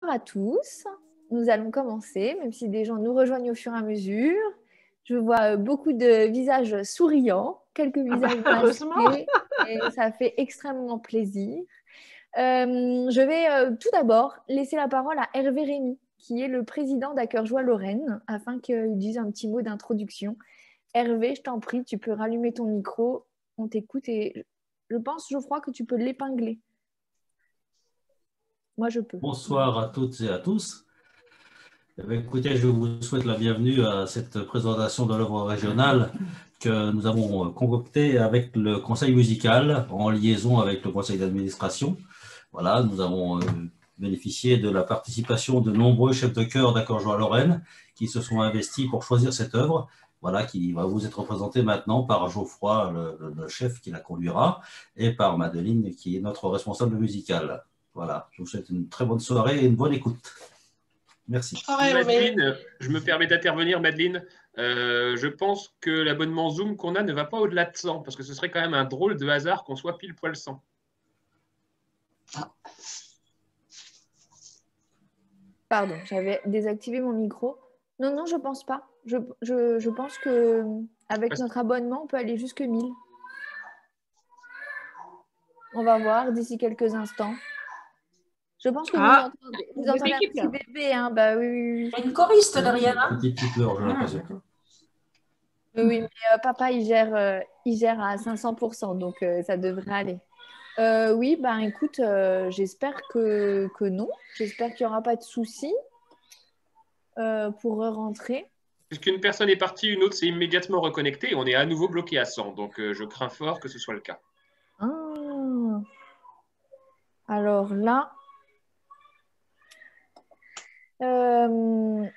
à tous, nous allons commencer, même si des gens nous rejoignent au fur et à mesure. Je vois beaucoup de visages souriants, quelques visages masqués, et ça fait extrêmement plaisir. Je vais tout d'abord laisser la parole à Hervé Rémy, qui est le président d'Accueil-Joie Lorraine, afin qu'il dise un petit mot d'introduction. Hervé, je t'en prie, tu peux rallumer ton micro, on t'écoute et je pense, Geoffroy, que tu peux l'épingler. Moi, je peux. Bonsoir à toutes et à tous. Eh bien, écoutez, je vous souhaite la bienvenue à cette présentation de l'œuvre régionale que nous avons concoctée avec le conseil musical en liaison avec le conseil d'administration. Voilà, nous avons bénéficié de la participation de nombreux chefs de chœur d'Accueil-Joie-Lorraine qui se sont investis pour choisir cette œuvre. Voilà, qui va vous être présentée maintenant par Geoffroy, le chef qui la conduira, et par Madeleine, qui est notre responsable musical. Voilà, je vous souhaite une très bonne soirée et une bonne écoute. Merci. Madeleine, je me permets d'intervenir, Madeleine. Je pense que l'abonnement Zoom qu'on a ne va pas au-delà de 100, parce que ce serait quand même un drôle de hasard qu'on soit pile poil 100. Pardon, j'avais désactivé mon micro. Non, je pense pas. Je pense qu'avec notre abonnement, on peut aller jusque 1000. On va voir d'ici quelques instants. Je pense que vous entendez un petit bébé. Hein, bah, oui. Il y a une choriste derrière. Hein, petit pleure, j'ai l'impression. Oui, mais papa, il gère à 500%, donc ça devrait aller. Oui, ben écoute, j'espère que non. J'espère qu'il n'y aura pas de soucis pour rentrer. Puisqu'une personne est partie, une autre s'est immédiatement reconnectée et on est à nouveau bloqué à 100. Donc je crains fort que ce soit le cas. Ah. Alors là,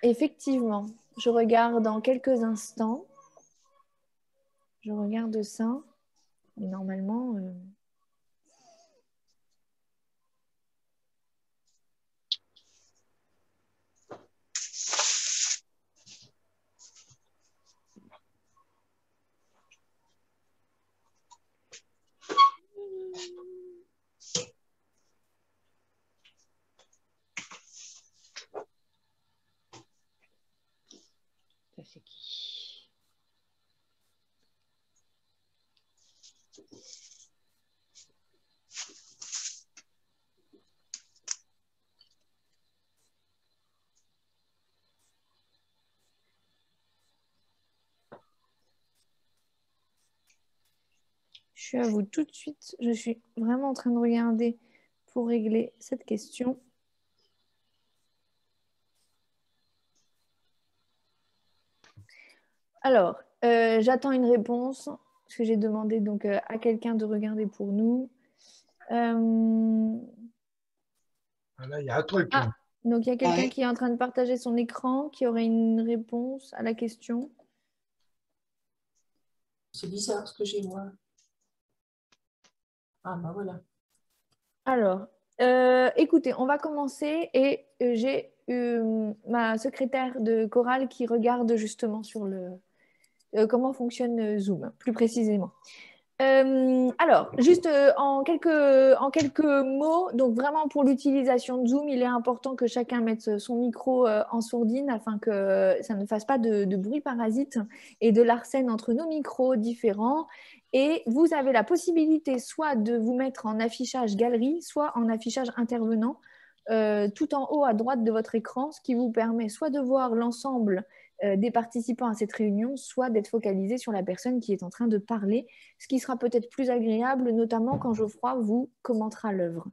effectivement, je regarde dans quelques instants. Je regarde ça. Mais normalement... c'est qui? Je suis à vous tout de suite. Je suis vraiment en train de regarder pour régler cette question. Alors, j'attends une réponse, parce que j'ai demandé donc, à quelqu'un de regarder pour nous. Là, il y a un truc. Ah, donc il y a quelqu'un qui est en train de partager son écran, qui aurait une réponse à la question. C'est bizarre ce que j'ai, moi. Ah, bah voilà. Alors, écoutez, on va commencer et j'ai ma secrétaire de chorale qui regarde justement sur comment fonctionne Zoom, plus précisément. Alors, juste en quelques mots, donc vraiment pour l'utilisation de Zoom, il est important que chacun mette son micro en sourdine afin que ça ne fasse pas de bruit parasite et de l'arsène entre nos micros différents. Et vous avez la possibilité soit de vous mettre en affichage galerie, soit en affichage intervenant, tout en haut à droite de votre écran, ce qui vous permet soit de voir l'ensemble des participants à cette réunion, soit d'être focalisé sur la personne qui est en train de parler, ce qui sera peut-être plus agréable, notamment quand Geoffroy vous commentera l'œuvre.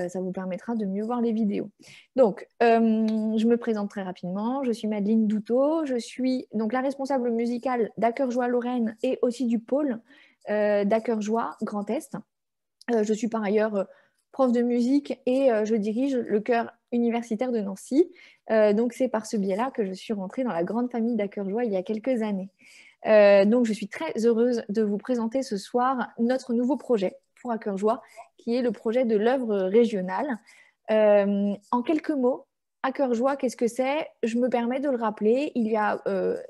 Ça vous permettra de mieux voir les vidéos. Donc, je me présente très rapidement. Je suis Madeleine Douteau. Je suis donc la responsable musicale d'Accueil-Joie Lorraine et aussi du pôle d'Accueil-Joie Grand Est. Je suis par ailleurs prof de musique et je dirige le chœur universitaire de Nancy. Donc, c'est par ce biais-là que je suis rentrée dans la grande famille d'Accueil-Joie il y a quelques années. Donc, je suis très heureuse de vous présenter ce soir notre nouveau projet pour Accueil-Joie, qui est le projet de l'œuvre régionale. En quelques mots, Accueil-Joie, qu'est-ce que c'est? Je me permets de le rappeler. Il y a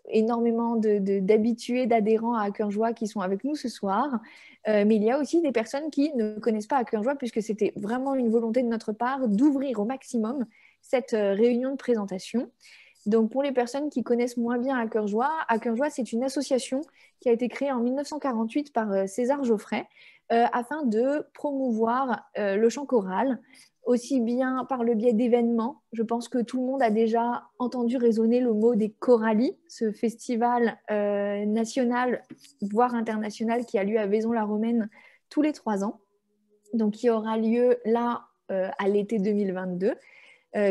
énormément d'habitués, d'adhérents à Accueil-Joie qui sont avec nous ce soir. Mais il y a aussi des personnes qui ne connaissent pas Accueil-Joie puisque c'était vraiment une volonté de notre part d'ouvrir au maximum cette réunion de présentation. Donc, pour les personnes qui connaissent moins bien À Cœur Joie, c'est une association qui a été créée en 1948 par César Geoffrey afin de promouvoir le chant choral, aussi bien par le biais d'événements. Je pense que tout le monde a déjà entendu résonner le mot des Choralies, ce festival national, voire international, qui a lieu à Vaison-la-Romaine tous les 3 ans. Donc, qui aura lieu là à l'été 2022.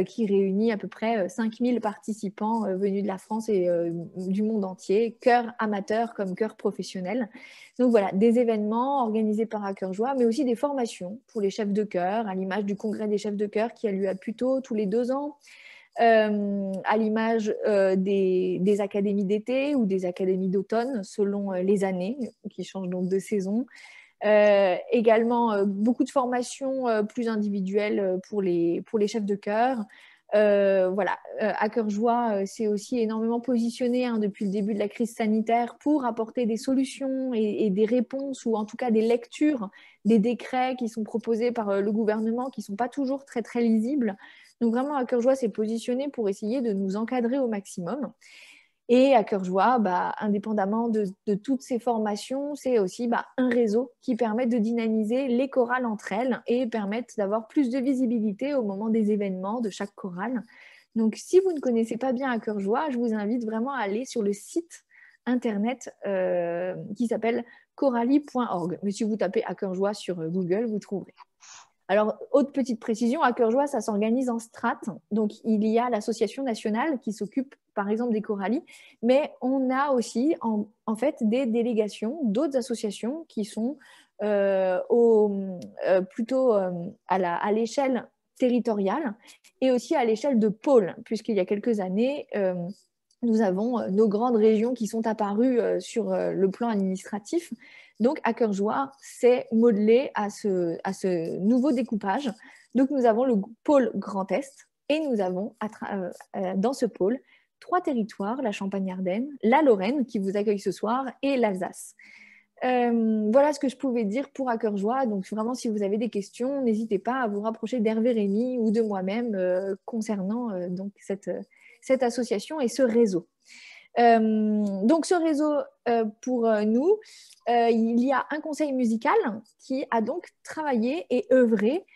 Qui réunit à peu près 5000 participants venus de la France et du monde entier, chœurs amateurs comme chœurs professionnels. Donc voilà, des événements organisés par À Cœur Joie, mais aussi des formations pour les chefs de chœur, à l'image du congrès des chefs de chœur qui a lieu à Puteaux tous les 2 ans, à l'image des académies d'été ou des académies d'automne, selon les années, qui changent donc de saison. Également beaucoup de formations plus individuelles pour les chefs de chœur. Voilà, À Cœur Joie s'est aussi énormément positionné depuis le début de la crise sanitaire pour apporter des solutions et des réponses, ou en tout cas des lectures des décrets qui sont proposés par le gouvernement, qui ne sont pas toujours très très lisibles. Donc vraiment, À Cœur Joie s'est positionné pour essayer de nous encadrer au maximum. Et À Cœur Joie, indépendamment de toutes ces formations, c'est aussi un réseau qui permet de dynamiser les chorales entre elles et permettre d'avoir plus de visibilité au moment des événements de chaque chorale. Donc, si vous ne connaissez pas bien À Cœur Joie, je vous invite vraiment à aller sur le site internet qui s'appelle chorali.org. Mais si vous tapez À Cœur Joie sur Google, vous trouverez. Alors, autre petite précision, À Cœur Joie, ça s'organise en strates. Donc, il y a l'association nationale qui s'occupe, par exemple, des choralies, mais on a aussi, en fait, des délégations d'autres associations qui sont plutôt à l'échelle territoriale et aussi à l'échelle de pôle, puisqu'il y a quelques années, nous avons nos grandes régions qui sont apparues sur le plan administratif. Donc, À Cœur Joie s'est modelé à ce nouveau découpage. Donc, nous avons le pôle Grand Est et nous avons dans ce pôle 3 territoires, la Champagne-Ardenne, la Lorraine qui vous accueille ce soir et l'Alsace. Voilà ce que je pouvais dire pour À Cœur Joie. Donc, vraiment, si vous avez des questions, n'hésitez pas à vous rapprocher d'Hervé Rémy ou de moi-même concernant donc cette association et ce réseau. Donc, ce réseau, pour nous, il y a un conseil musical qui a donc travaillé et œuvré,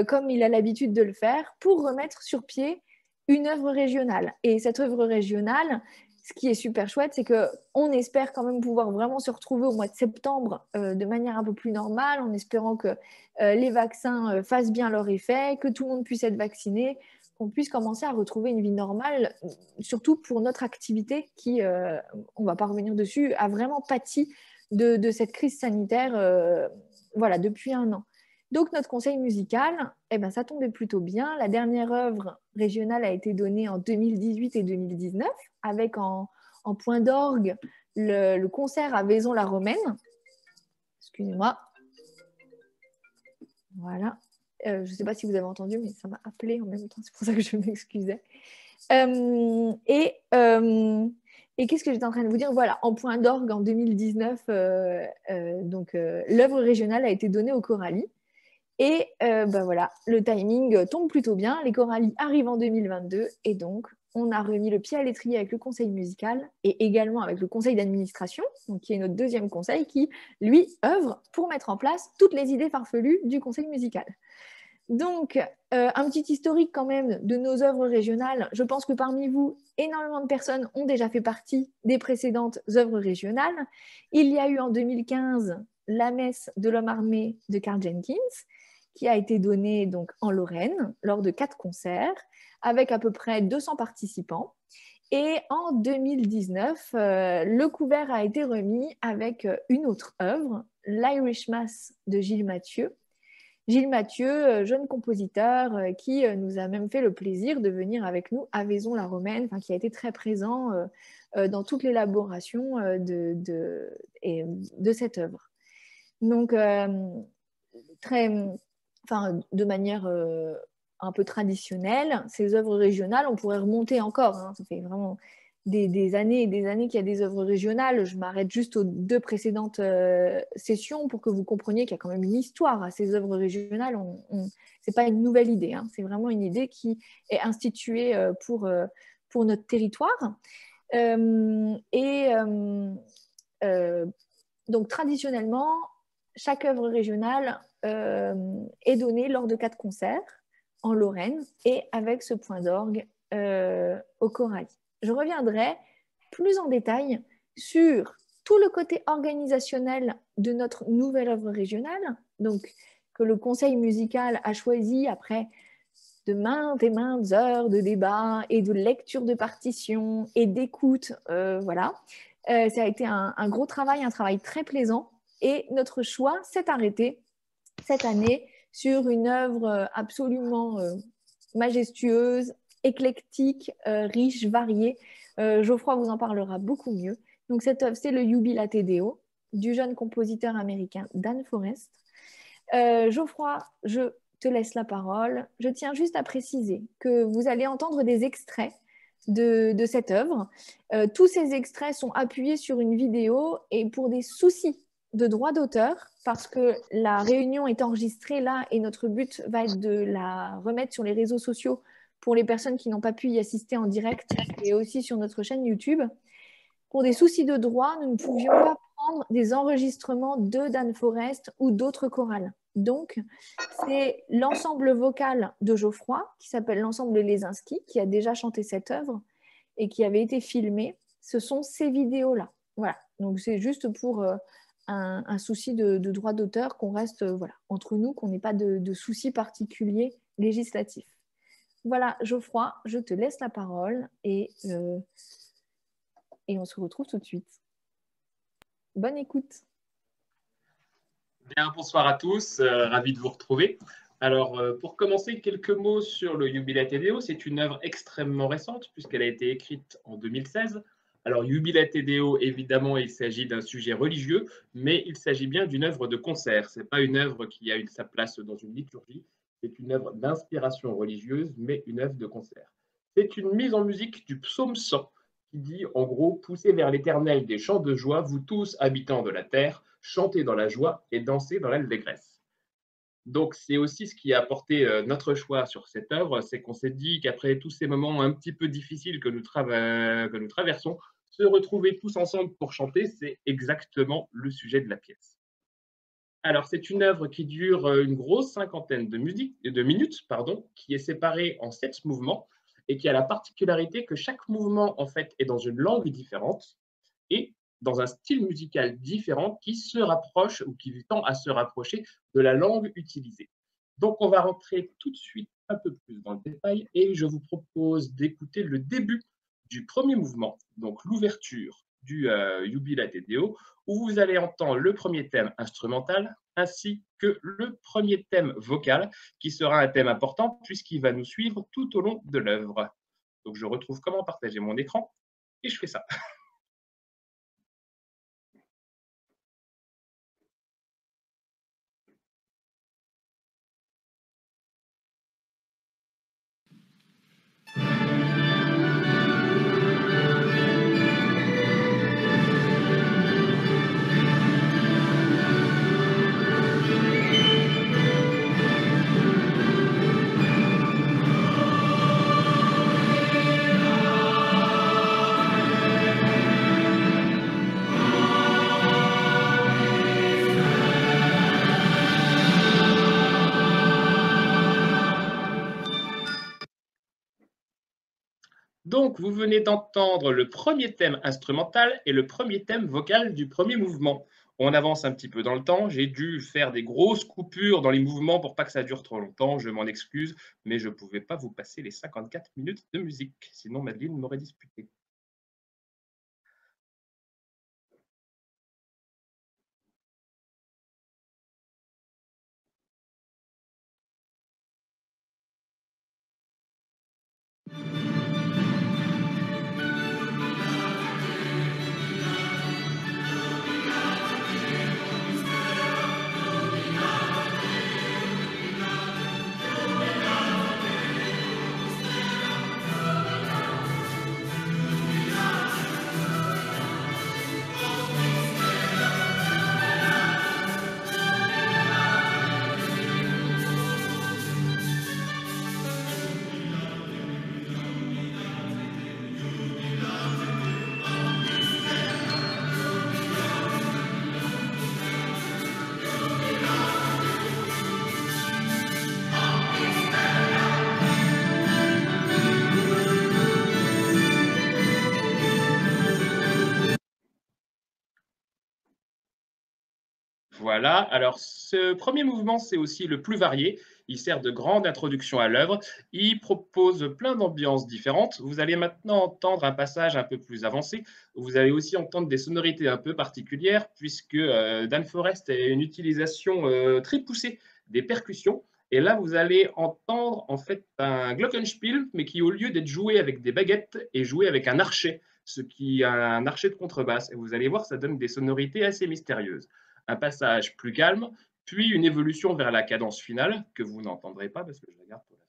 comme il a l'habitude de le faire, pour remettre sur pied une œuvre régionale. Et cette œuvre régionale, ce qui est super chouette, c'est qu'on espère quand même pouvoir vraiment se retrouver au mois de septembre de manière un peu plus normale, en espérant que les vaccins fassent bien leur effet, que tout le monde puisse être vacciné, qu'on puisse commencer à retrouver une vie normale, surtout pour notre activité qui, on ne va pas revenir dessus, a vraiment pâti de cette crise sanitaire depuis 1 an. Donc, notre conseil musical, ça tombait plutôt bien. La dernière œuvre régionale a été donnée en 2018 et 2019, avec en point d'orgue le concert à Vaison-la-Romaine. Excusez-moi. Voilà. Je ne sais pas si vous avez entendu, mais ça m'a appelé en même temps. C'est pour ça que je m'excusais. Et qu'est-ce que j'étais en train de vous dire? Voilà, en point d'orgue, en 2019, l'œuvre régionale a été donnée aux choralies. Et voilà, le timing tombe plutôt bien. Les choralies arrivent en 2022 et donc on a remis le pied à l'étrier avec le conseil musical et également avec le conseil d'administration, qui est notre deuxième conseil, qui, lui, œuvre pour mettre en place toutes les idées farfelues du conseil musical. Donc, un petit historique quand même de nos œuvres régionales. Je pense que parmi vous, énormément de personnes ont déjà fait partie des précédentes œuvres régionales. Il y a eu en 2015 la messe de l'homme armé de Karl Jenkins, qui a été donnée donc en Lorraine lors de 4 concerts avec à peu près 200 participants. Et en 2019, le couvert a été remis avec une autre œuvre, l'Irish Mass de Gilles Mathieu. Gilles Mathieu, jeune compositeur qui nous a même fait le plaisir de venir avec nous à Vaison-la-Romaine, qui a été très présent dans toute l'élaboration de cette œuvre. Donc, de manière un peu traditionnelle, ces œuvres régionales, on pourrait remonter encore, ça fait vraiment des années et des années qu'il y a des œuvres régionales. Je m'arrête juste aux 2 précédentes sessions pour que vous compreniez qu'il y a quand même une histoire à ces œuvres régionales. Ce n'est pas une nouvelle idée, hein. C'est vraiment une idée qui est instituée pour notre territoire. Donc, traditionnellement, chaque œuvre régionale est donnée lors de 4 concerts en Lorraine et avec ce point d'orgue au Corail. Je reviendrai plus en détail sur tout le côté organisationnel de notre nouvelle œuvre régionale, donc que le conseil musical a choisi après de maintes et maintes heures de débat et de lecture de partitions et d'écoute. Voilà. Ça a été un gros travail, un travail très plaisant. Et notre choix s'est arrêté cette année sur une œuvre absolument majestueuse, éclectique, riche, variée. Geoffroy vous en parlera beaucoup mieux. Donc cette œuvre, c'est le Jubilate Deo du jeune compositeur américain Dan Forest. Geoffroy, je te laisse la parole. Je tiens juste à préciser que vous allez entendre des extraits de cette œuvre. Tous ces extraits sont appuyés sur une vidéo et pour des soucis de droit d'auteur, parce que la réunion est enregistrée là et notre but va être de la remettre sur les réseaux sociaux pour les personnes qui n'ont pas pu y assister en direct et aussi sur notre chaîne YouTube. Pour des soucis de droit, nous ne pouvions pas prendre des enregistrements de Dan Forest ou d'autres chorales. Donc, c'est l'ensemble vocal de Geoffroy, qui s'appelle l'ensemble Lesinski, qui a déjà chanté cette œuvre et qui avait été filmé. Ce sont ces vidéos-là. Voilà. Donc, c'est juste pour un souci de droit d'auteur, qu'on reste voilà, entre nous, qu'on n'ait pas de soucis particuliers législatifs. Voilà, Geoffroy, je te laisse la parole et on se retrouve tout de suite. Bonne écoute. Bien, bonsoir à tous, ravi de vous retrouver. Alors, pour commencer, quelques mots sur le Jubilate Deo. C'est une œuvre extrêmement récente puisqu'elle a été écrite en 2016. Alors, Jubilate Deo, évidemment, il s'agit d'un sujet religieux, mais il s'agit bien d'une œuvre de concert. Ce n'est pas une œuvre qui a eu sa place dans une liturgie, c'est une œuvre d'inspiration religieuse, mais une œuvre de concert. C'est une mise en musique du psaume 100, qui dit, en gros, « Poussez vers l'Éternel des chants de joie, vous tous, habitants de la terre, chantez dans la joie et dansez dans l'allégresse. » Donc, c'est aussi ce qui a apporté notre choix sur cette œuvre, c'est qu'on s'est dit qu'après tous ces moments un petit peu difficiles que nous traversons, se retrouver tous ensemble pour chanter, c'est exactement le sujet de la pièce. Alors, c'est une œuvre qui dure une grosse cinquantaine de minutes, qui est séparée en 7 mouvements et qui a la particularité que chaque mouvement, en fait, est dans une langue différente et dans un style musical différent qui se rapproche ou qui tend à se rapprocher de la langue utilisée. Donc, on va rentrer tout de suite un peu plus dans le détail et je vous propose d'écouter le début du premier mouvement, donc l'ouverture du Jubilate Deo, où vous allez entendre le premier thème instrumental ainsi que le premier thème vocal, qui sera un thème important puisqu'il va nous suivre tout au long de l'œuvre. Donc, je retrouve comment partager mon écran et je fais ça. Donc, vous venez d'entendre le premier thème instrumental et le premier thème vocal du premier mouvement. On avance un petit peu dans le temps. J'ai dû faire des grosses coupures dans les mouvements pour pas que ça dure trop longtemps. Je m'en excuse, mais je ne pouvais pas vous passer les 54 minutes de musique. Sinon, Madeleine m'aurait disputé. Voilà, alors ce premier mouvement, c'est aussi le plus varié. Il sert de grande introduction à l'œuvre. Il propose plein d'ambiances différentes. Vous allez maintenant entendre un passage un peu plus avancé. Vous allez aussi entendre des sonorités un peu particulières, puisque Dan Forest a une utilisation très poussée des percussions. Et là, vous allez entendre en fait un glockenspiel, mais qui, au lieu d'être joué avec des baguettes, est joué avec un archet, ce qui est un archet de contrebasse. Et vous allez voir, ça donne des sonorités assez mystérieuses. Un passage plus calme, puis une évolution vers la cadence finale, que vous n'entendrez pas parce que je la garde pour la fin.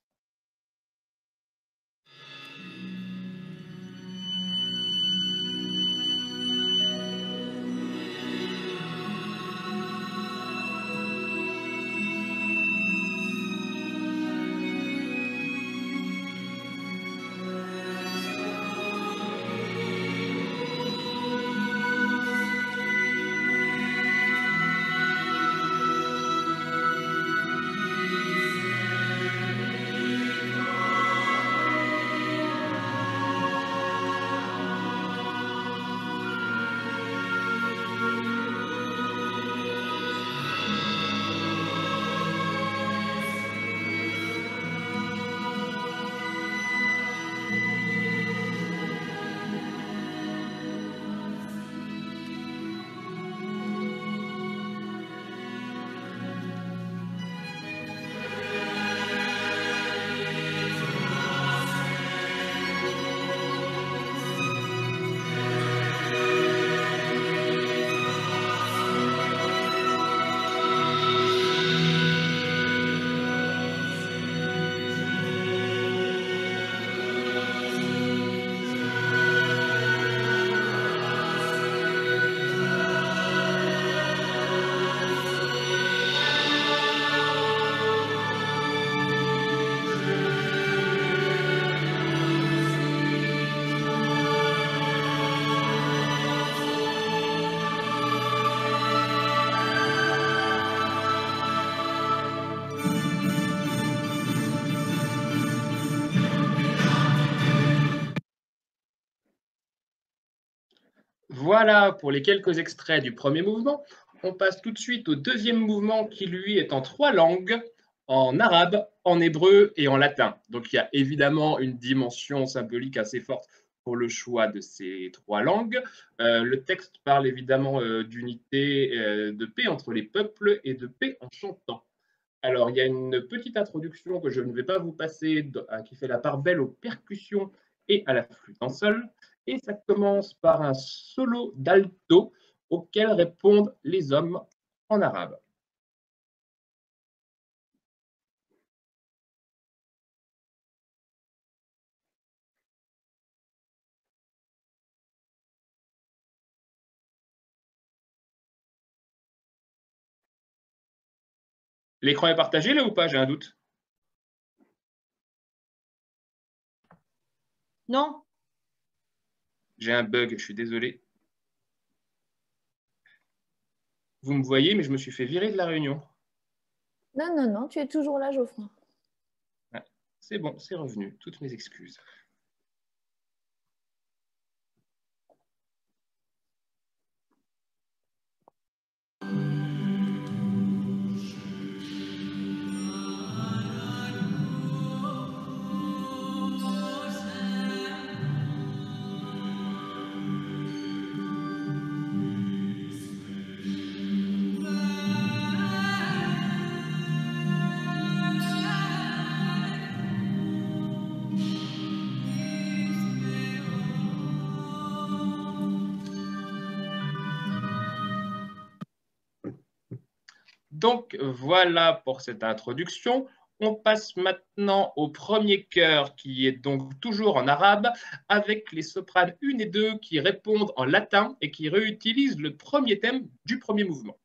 Voilà pour les quelques extraits du premier mouvement. On passe tout de suite au deuxième mouvement qui, lui, est en 3 langues, en arabe, en hébreu et en latin. Donc il y a évidemment une dimension symbolique assez forte pour le choix de ces 3 langues. Le texte parle évidemment d'unité, de paix entre les peuples et de paix en chantant. Alors, il y a une petite introduction que je ne vais pas vous passer, qui fait la part belle aux percussions et à la flûte en sol. Et ça commence par un solo d'alto auquel répondent les hommes en arabe. L'écran est partagé là ou pas? J'ai un doute. Non. J'ai un bug, je suis désolé. Vous me voyez, mais je me suis fait virer de la réunion. Non, non, non, tu es toujours là, Geoffroy. Ouais, c'est bon, c'est revenu. Toutes mes excuses. Donc voilà pour cette introduction. On passe maintenant au premier chœur qui est donc toujours en arabe avec les sopranes 1 et 2 qui répondent en latin et qui réutilisent le premier thème du premier mouvement.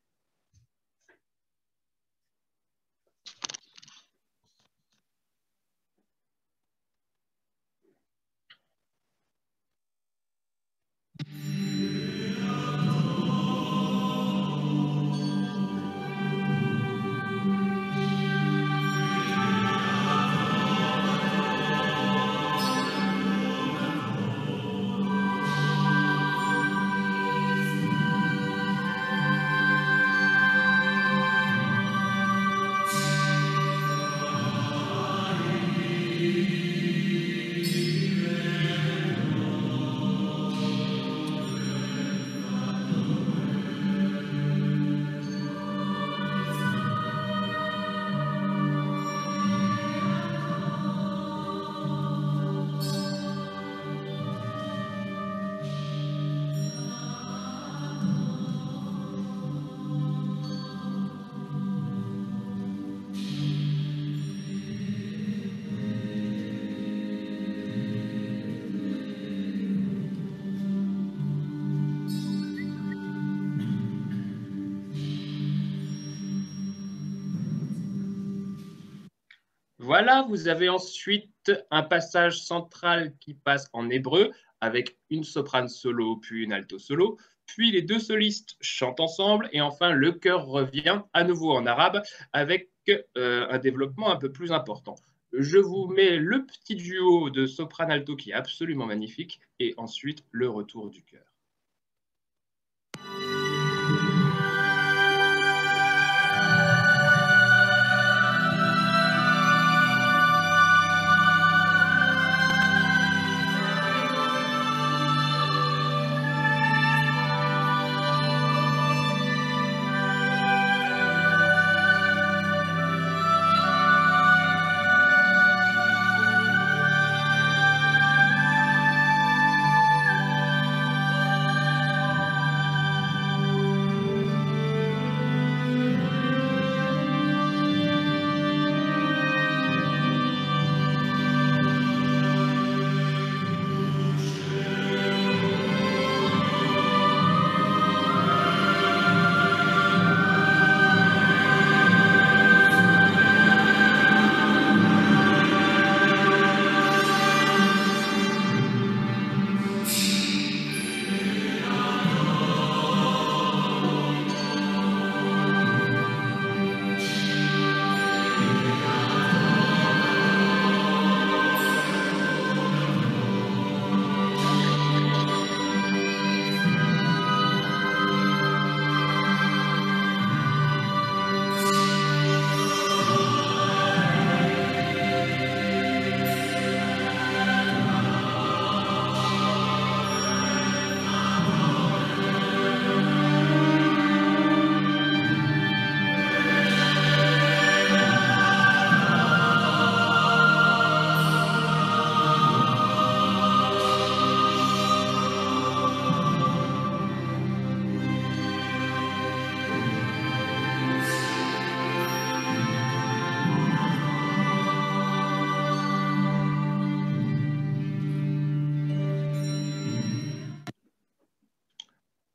Voilà, vous avez ensuite un passage central qui passe en hébreu avec une soprane solo puis une alto solo, puis les deux solistes chantent ensemble et enfin le chœur revient à nouveau en arabe avec un développement un peu plus important. Je vous mets le petit duo de soprane alto qui est absolument magnifique et ensuite le retour du chœur.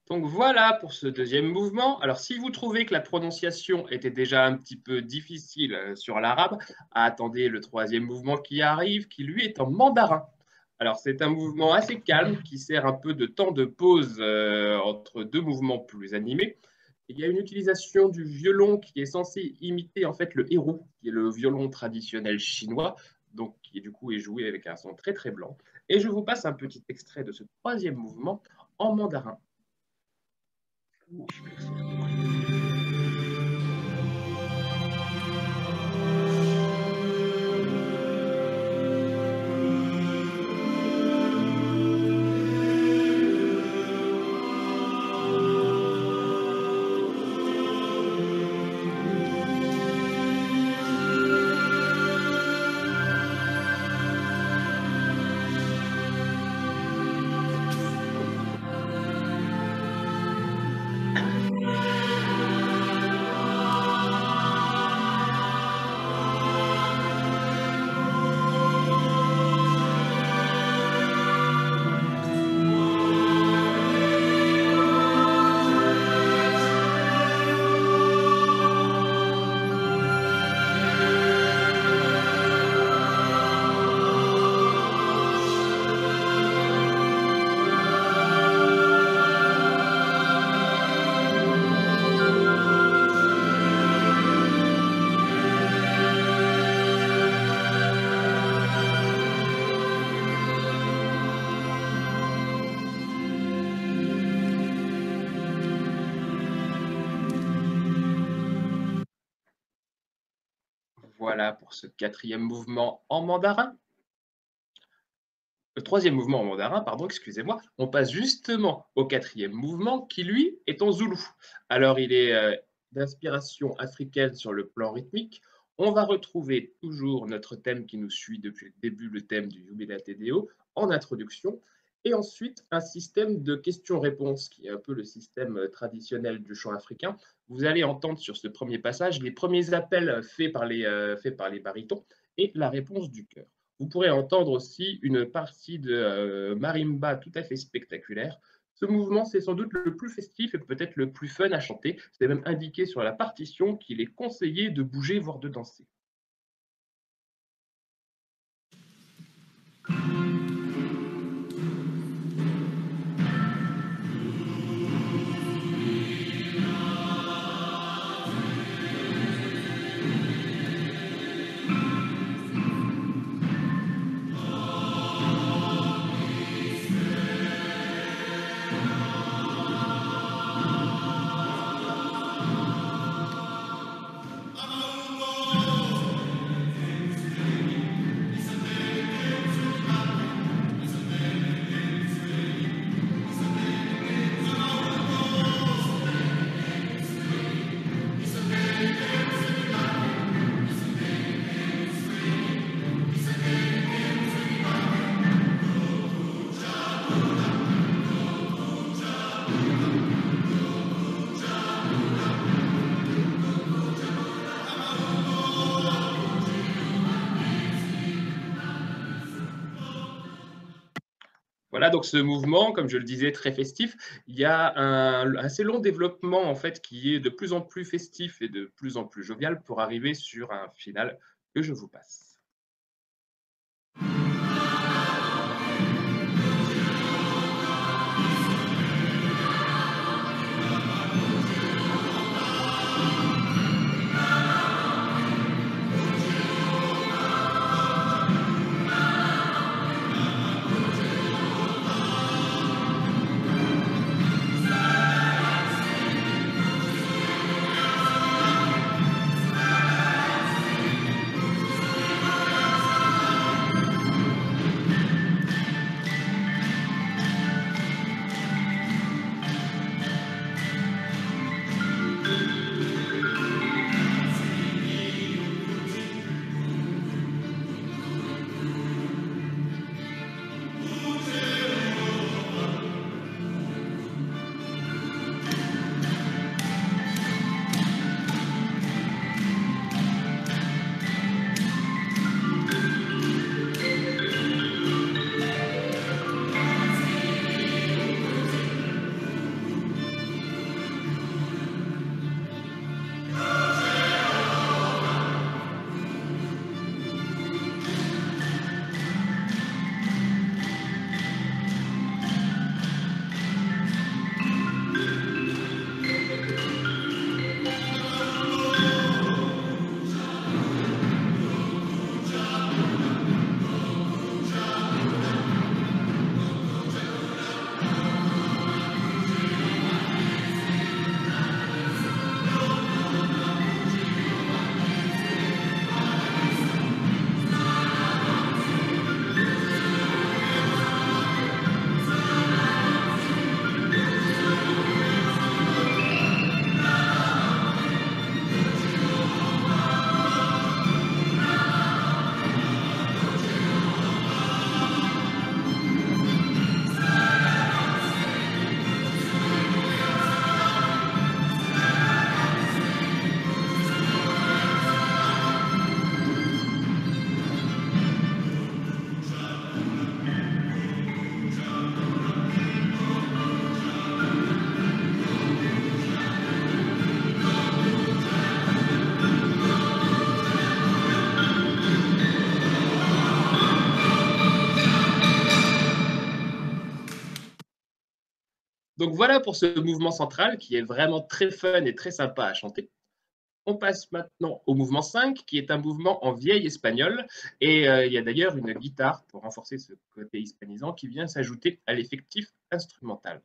Donc voilà pour ce deuxième mouvement. Alors si vous trouvez que la prononciation était déjà un petit peu difficile sur l'arabe, attendez le troisième mouvement qui arrive, qui lui est en mandarin. Alors c'est un mouvement assez calme qui sert un peu de temps de pause entre deux mouvements plus animés. Il y a une utilisation du violon qui est censé imiter en fait le héru, qui est le violon traditionnel chinois, donc qui du coup est joué avec un son très très blanc. Et je vous passe un petit extrait de ce troisième mouvement en mandarin. Je vais faire Voilà pour ce quatrième mouvement en mandarin. Le troisième mouvement en mandarin, pardon, excusez-moi. On passe justement au quatrième mouvement qui, lui, est en zoulou. Alors, il est d'inspiration africaine sur le plan rythmique. On va retrouver toujours notre thème qui nous suit depuis le début, le thème du Jubilate Deo, en introduction. Et ensuite, un système de questions-réponses, qui est un peu le système traditionnel du chant africain. Vous allez entendre sur ce premier passage les premiers appels faits par les barytons et la réponse du chœur. Vous pourrez entendre aussi une partie de marimba tout à fait spectaculaire. Ce mouvement, c'est sans doute le plus festif et peut-être le plus fun à chanter. C'est même indiqué sur la partition qu'il est conseillé de bouger, voire de danser. Voilà, donc ce mouvement, comme je le disais, très festif, il y a un assez long développement en fait qui est de plus en plus festif et de plus en plus jovial pour arriver sur un final que je vous passe. Donc voilà pour ce mouvement central qui est vraiment très fun et très sympa à chanter. On passe maintenant au mouvement 5, qui est un mouvement en vieil espagnol. Et il y a d'ailleurs une guitare pour renforcer ce côté hispanisant qui vient s'ajouter à l'effectif instrumental.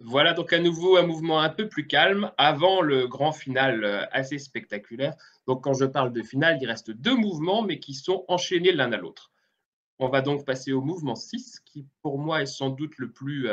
Voilà donc à nouveau un mouvement un peu plus calme avant le grand final assez spectaculaire. Donc quand je parle de finale, il reste deux mouvements mais qui sont enchaînés l'un à l'autre. On va donc passer au mouvement 6 qui pour moi est sans doute le plus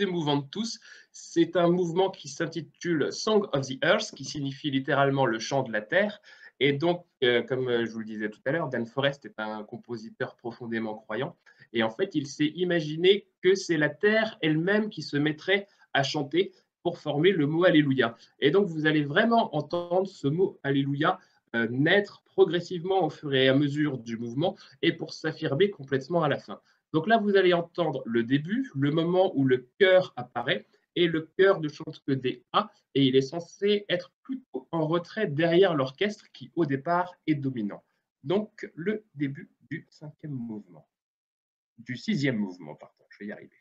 émouvant de tous. C'est un mouvement qui s'intitule Song of the Earth qui signifie littéralement le chant de la terre. Et donc, comme je vous le disais tout à l'heure, Dan Forest est un compositeur profondément croyant. Et en fait, il s'est imaginé que c'est la terre elle-même qui se mettrait à chanter pour former le mot Alléluia. Et donc, vous allez vraiment entendre ce mot Alléluia naître progressivement au fur et à mesure du mouvement et pour s'affirmer complètement à la fin. Donc là, vous allez entendre le début, le moment où le chœur apparaît, et le chœur ne chante que des A, et il est censé être plutôt en retrait derrière l'orchestre qui, au départ, est dominant. Donc, le début du sixième mouvement, pardon, je vais y arriver.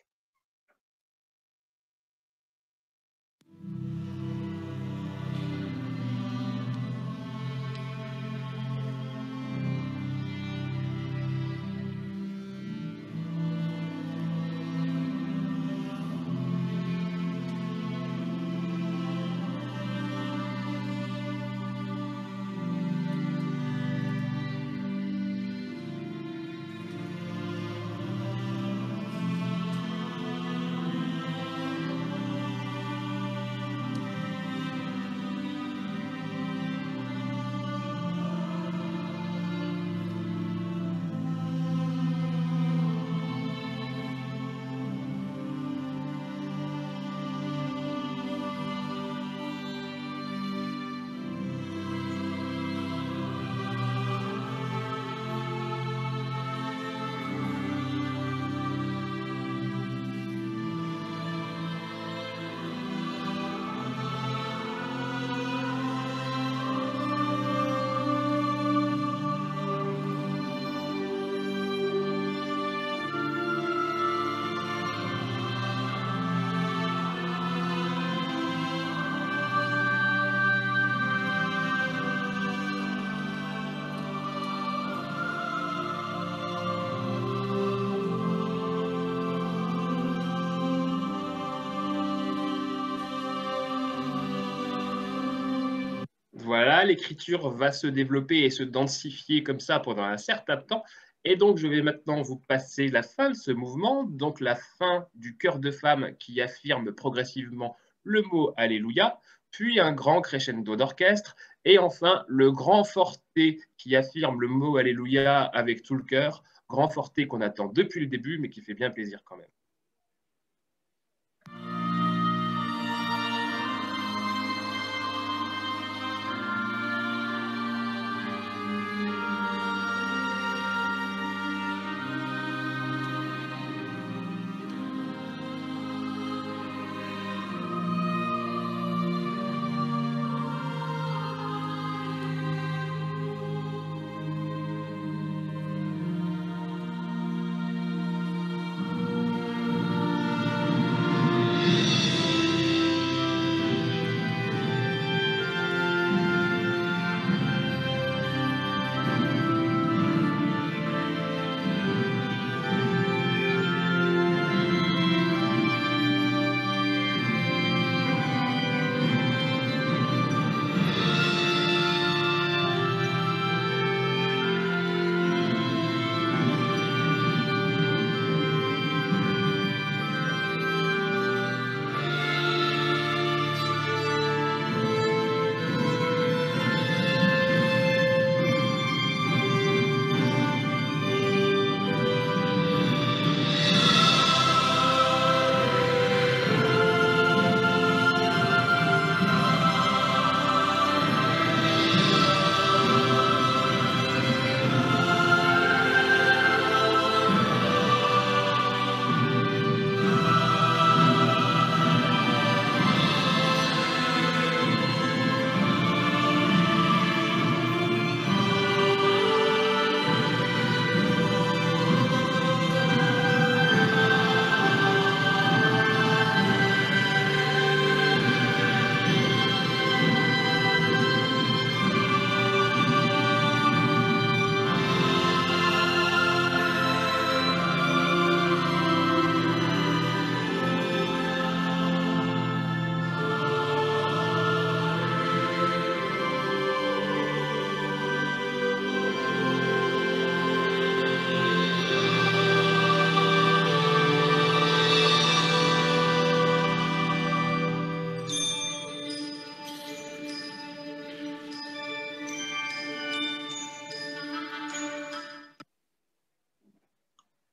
Voilà, l'écriture va se développer et se densifier comme ça pendant un certain temps. Et donc, je vais maintenant vous passer la fin de ce mouvement, donc la fin du chœur de femme qui affirme progressivement le mot Alléluia, puis un grand crescendo d'orchestre, et enfin le grand forté qui affirme le mot Alléluia avec tout le cœur, grand forté qu'on attend depuis le début, mais qui fait bien plaisir quand même.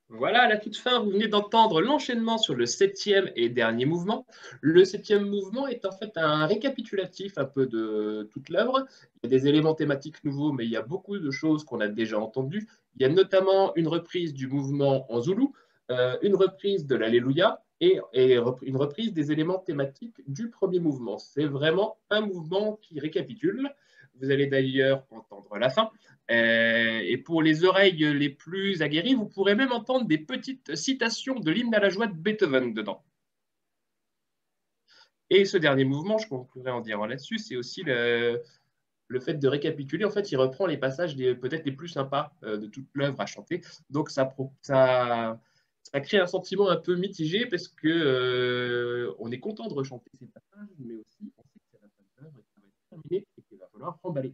Voilà, à la toute fin, vous venez d'entendre l'enchaînement sur le 7e et dernier mouvement. Le 7e mouvement est en fait un récapitulatif un peu de toute l'œuvre. Il y a des éléments thématiques nouveaux, mais il y a beaucoup de choses qu'on a déjà entendues. Il y a notamment une reprise du mouvement en zoulou, une reprise de l'Alléluia et une reprise des éléments thématiques du premier mouvement. C'est vraiment un mouvement qui récapitule. Vous allez d'ailleurs entendre la fin. Et pour les oreilles les plus aguerries, vous pourrez même entendre des petites citations de l'hymne à la joie de Beethoven dedans. Et ce dernier mouvement, je conclurai en disant là-dessus, c'est aussi le fait de récapituler. En fait, il reprend les passages peut-être les plus sympas de toute l'œuvre à chanter. Donc, ça crée un sentiment un peu mitigé parce que on est content de rechanter ces passages, mais aussi on sait que c'est la fin de l'œuvre et que ça va être terminé et qu'il va falloir remballer.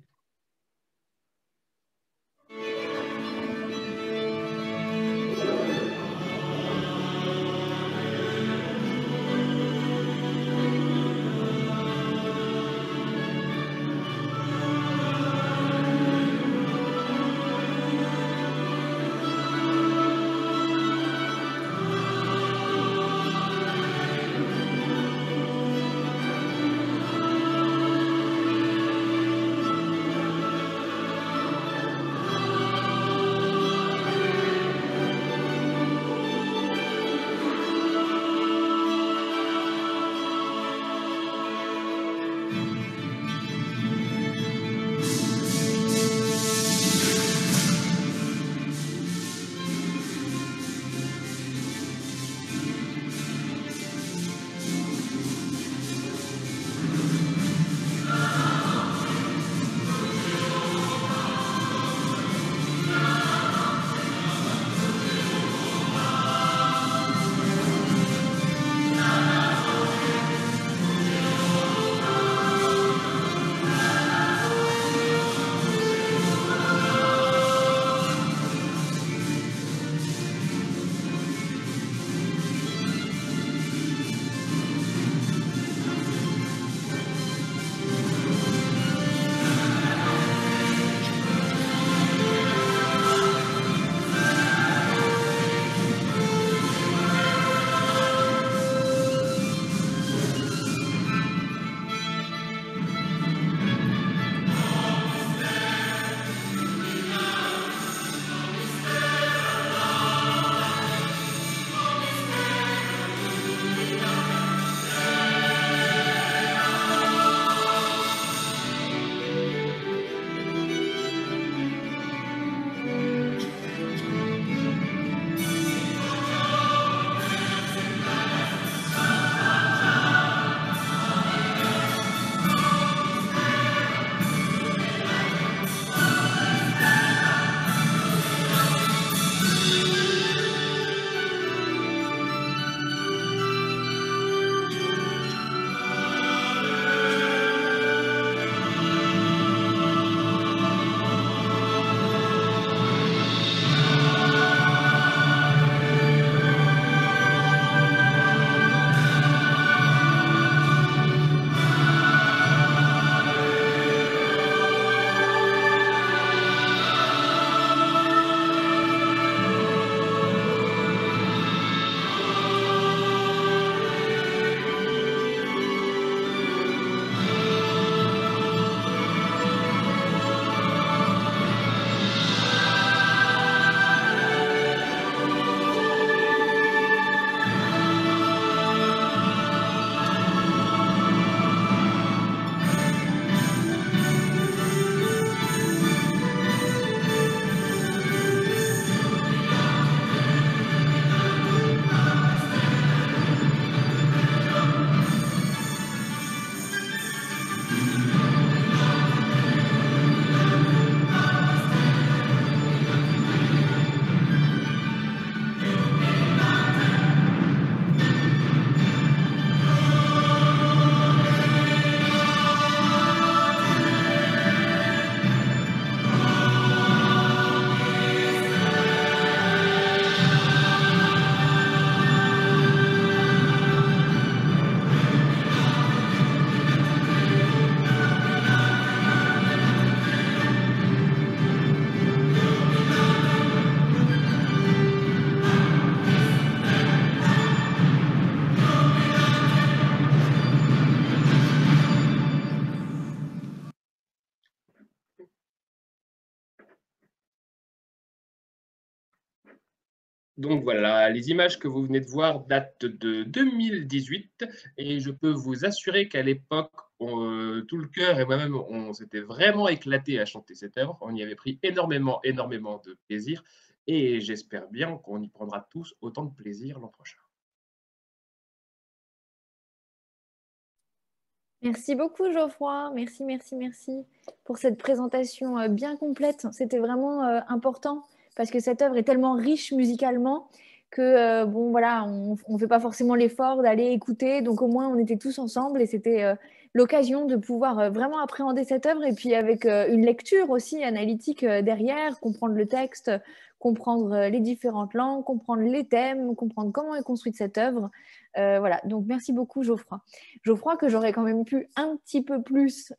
Donc voilà, les images que vous venez de voir datent de 2018 et je peux vous assurer qu'à l'époque, tout le chœur et moi-même, on s'était vraiment éclaté à chanter cette œuvre. On y avait pris énormément, énormément de plaisir et j'espère bien qu'on y prendra tous autant de plaisir l'an prochain. Merci beaucoup, Geoffroy. Merci, merci, merci pour cette présentation bien complète. C'était vraiment important parce que cette œuvre est tellement riche musicalement que bon voilà, on ne fait pas forcément l'effort d'aller écouter. Donc au moins, on était tous ensemble et c'était l'occasion de pouvoir vraiment appréhender cette œuvre et puis avec une lecture aussi analytique derrière, comprendre le texte, comprendre les différentes langues, comprendre les thèmes, comprendre comment est construite cette œuvre. Voilà, donc merci beaucoup, Geoffroy. Geoffroy, que j'aurais quand même pu un petit peu plus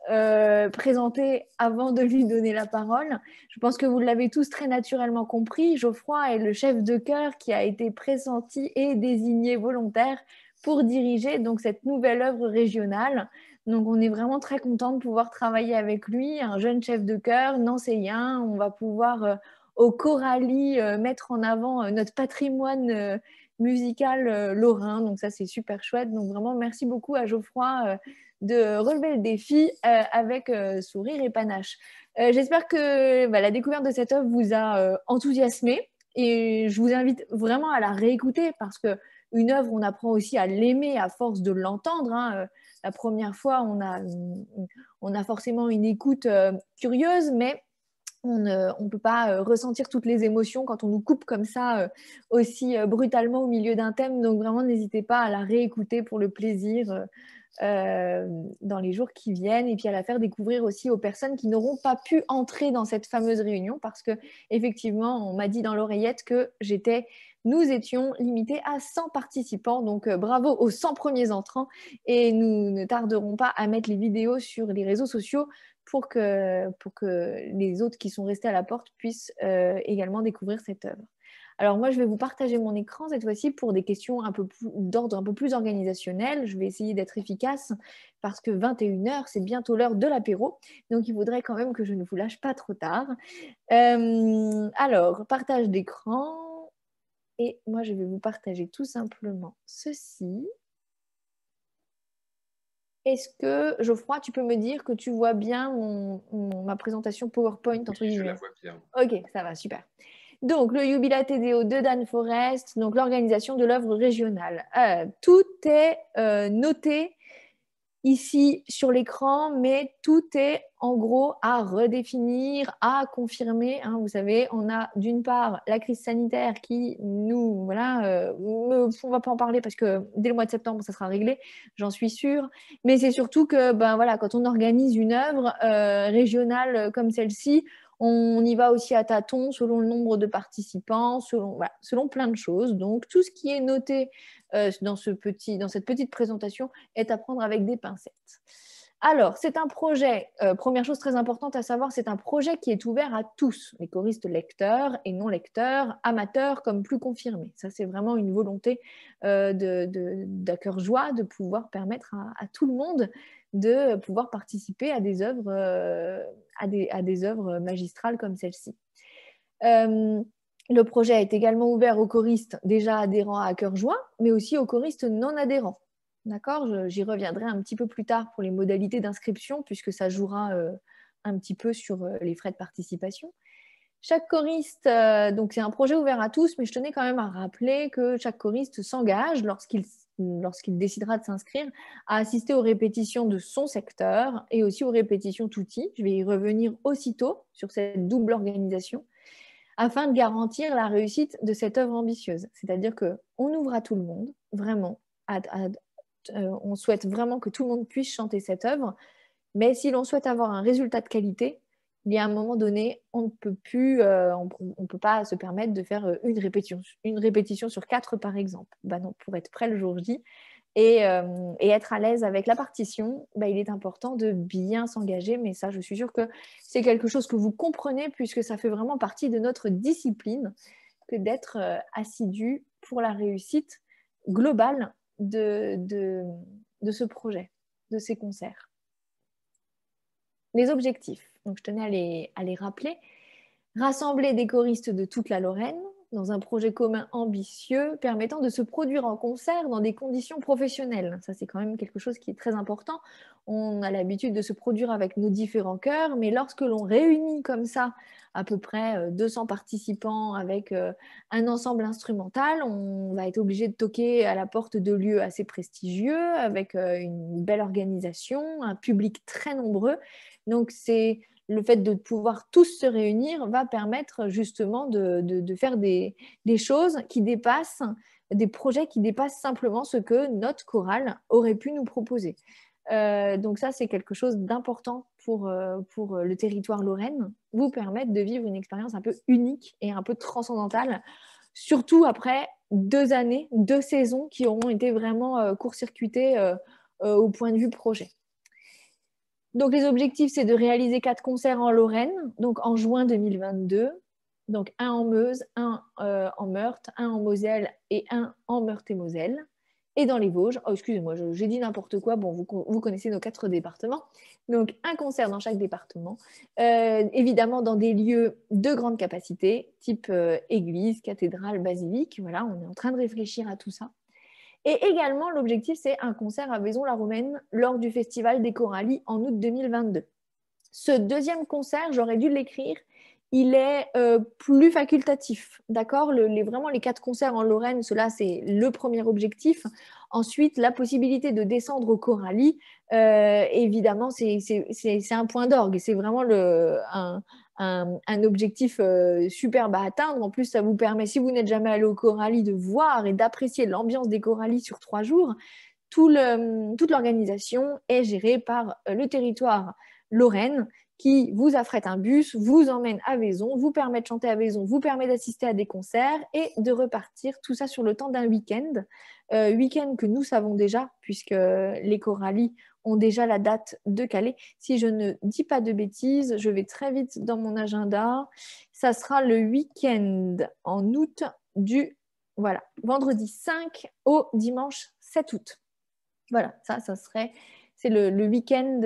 présenter avant de lui donner la parole. Je pense que vous l'avez tous très naturellement compris. Geoffroy est le chef de chœur qui a été pressenti et désigné volontaire pour diriger donc cette nouvelle œuvre régionale. Donc on est vraiment très content de pouvoir travailler avec lui, un jeune chef de chœur, nancéien. On va pouvoir au Coralie mettre en avant notre patrimoine musical lorrain. Donc ça, c'est super chouette. Donc vraiment, merci beaucoup à Geoffroy de relever le défi avec sourire et panache. J'espère que la découverte de cette œuvre vous a enthousiasmé et je vous invite vraiment à la réécouter parce qu'une œuvre, on apprend aussi à l'aimer à force de l'entendre. Hein. La première fois, on a forcément une écoute curieuse, mais on ne peut pas ressentir toutes les émotions quand on nous coupe comme ça aussi brutalement au milieu d'un thème. Donc vraiment, n'hésitez pas à la réécouter pour le plaisir dans les jours qui viennent et puis à la faire découvrir aussi aux personnes qui n'auront pas pu entrer dans cette fameuse réunion parce que effectivement, on m'a dit dans l'oreillette que nous étions limités à 100 participants. Donc bravo aux 100 premiers entrants et nous ne tarderons pas à mettre les vidéos sur les réseaux sociaux pour que les autres qui sont restés à la porte puissent également découvrir cette œuvre. Alors moi, je vais vous partager mon écran cette fois-ci pour des questions d'ordre un peu plus organisationnel. Je vais essayer d'être efficace parce que 21h, c'est bientôt l'heure de l'apéro. Donc, il faudrait quand même que je ne vous lâche pas trop tard. Alors, partage d'écran. Et moi, je vais vous partager tout simplement ceci. Est-ce que, Geoffroy, tu peux me dire que tu vois bien ma présentation PowerPoint entre guillemets? Je la vois bien. Ok, ça va, super. Donc, le Jubilat TDO de Dan Forest, donc l'organisation de l'œuvre régionale. Tout est noté ici sur l'écran, mais tout est en gros à redéfinir, à confirmer. Hein. Vous savez, on a d'une part la crise sanitaire qui nous, voilà, on ne va pas en parler parce que dès le mois de septembre, ça sera réglé, j'en suis sûre. Mais c'est surtout que, ben voilà, quand on organise une œuvre régionale comme celle-ci, on y va aussi à tâtons selon le nombre de participants, selon plein de choses. Donc, tout ce qui est noté dans cette petite présentation est à prendre avec des pincettes. Alors, c'est un projet, première chose très importante à savoir, c'est un projet qui est ouvert à tous, les choristes lecteurs et non lecteurs, amateurs comme plus confirmés. Ça, c'est vraiment une volonté d'Acœur-Joie de pouvoir permettre à tout le monde de pouvoir participer à des œuvres, à des œuvres magistrales comme celle-ci. Le projet est également ouvert aux choristes déjà adhérents à Acœur-Joie, mais aussi aux choristes non adhérents. D'accord, j'y reviendrai un petit peu plus tard pour les modalités d'inscription, puisque ça jouera un petit peu sur les frais de participation. Chaque choriste, donc c'est un projet ouvert à tous, mais je tenais quand même à rappeler que chaque choriste s'engage lorsqu'il décidera de s'inscrire à assister aux répétitions de son secteur et aussi aux répétitions tutti. Je vais y revenir aussitôt sur cette double organisation afin de garantir la réussite de cette œuvre ambitieuse. C'est-à-dire qu'on ouvre à tout le monde, vraiment. On souhaite vraiment que tout le monde puisse chanter cette œuvre, mais si l'on souhaite avoir un résultat de qualité, il y a un moment donné, on ne peut plus, on peut pas se permettre de faire une répétition sur 4 par exemple. Ben non, pour être prêt le jour J et être à l'aise avec la partition, ben, il est important de bien s'engager, mais ça, je suis sûre que c'est quelque chose que vous comprenez puisque ça fait vraiment partie de notre discipline que d'être assidu pour la réussite globale de ce projet, de ces concerts. Les objectifs, donc je tenais à les rappeler. Rassembler des choristes de toute la Lorraine, dans un projet commun ambitieux permettant de se produire en concert dans des conditions professionnelles. Ça, c'est quand même quelque chose qui est très important. On a l'habitude de se produire avec nos différents chœurs, mais lorsque l'on réunit comme ça à peu près 200 participants avec un ensemble instrumental, on va être obligé de toquer à la porte de lieux assez prestigieux, avec une belle organisation, un public très nombreux. Donc, c'est le fait de pouvoir tous se réunir va permettre justement de faire des choses qui dépassent, des projets qui dépassent simplement ce que notre chorale aurait pu nous proposer. Donc ça, c'est quelque chose d'important pour le territoire Lorraine, vous permettre de vivre une expérience un peu unique et un peu transcendantale, surtout après 2 années, 2 saisons qui auront été vraiment court-circuitées au point de vue projet. Donc, les objectifs, c'est de réaliser 4 concerts en Lorraine, donc en juin 2022. Donc, un en Meuse, un en Meurthe, un en Moselle et un en Meurthe-et-Moselle. Et dans les Vosges, oh, excusez-moi, j'ai dit n'importe quoi. Bon, vous connaissez nos 4 départements. Donc, un concert dans chaque département. Évidemment, dans des lieux de grande capacité, type église, cathédrale, basilique. Voilà, on est en train de réfléchir à tout ça. Et également, l'objectif, c'est un concert à Vaison-la-Romaine lors du Festival des Corallies en août 2022. Ce deuxième concert, j'aurais dû l'écrire, il est plus facultatif, d'accord ? Vraiment, les 4 concerts en Lorraine, cela, c'est le premier objectif. Ensuite, la possibilité de descendre aux Corallies, évidemment, c'est un point d'orgue. C'est vraiment un objectif superbe à atteindre. En plus, ça vous permet, si vous n'êtes jamais allé aux Corallies, de voir et d'apprécier l'ambiance des Corallies sur 3 jours. Toute l'organisation est gérée par le territoire Lorraine qui vous affrète un bus, vous emmène à Vaison, vous permet de chanter à Vaison, vous permet d'assister à des concerts et de repartir, tout ça sur le temps d'un week-end. Week-end que nous savons déjà, puisque les Corallies ont déjà la date de Calais. Si je ne dis pas de bêtises, je vais très vite dans mon agenda. Ça sera le week-end en août du vendredi 5 au dimanche 7 août. Voilà, c'est le week-end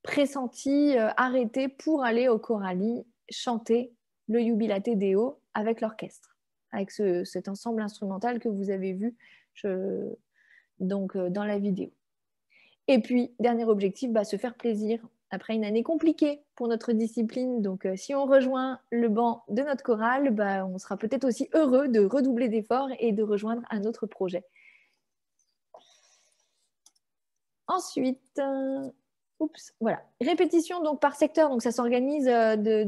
pressenti, arrêté pour aller au Corallies chanter le Jubilate Deo avec l'orchestre, avec cet ensemble instrumental que vous avez vu dans la vidéo. Et puis, dernier objectif, se faire plaisir après une année compliquée pour notre discipline. Donc, si on rejoint le banc de notre chorale, on sera peut-être aussi heureux de redoubler d'efforts et de rejoindre un autre projet. Ensuite, voilà. Répétition donc par secteur, donc ça s'organise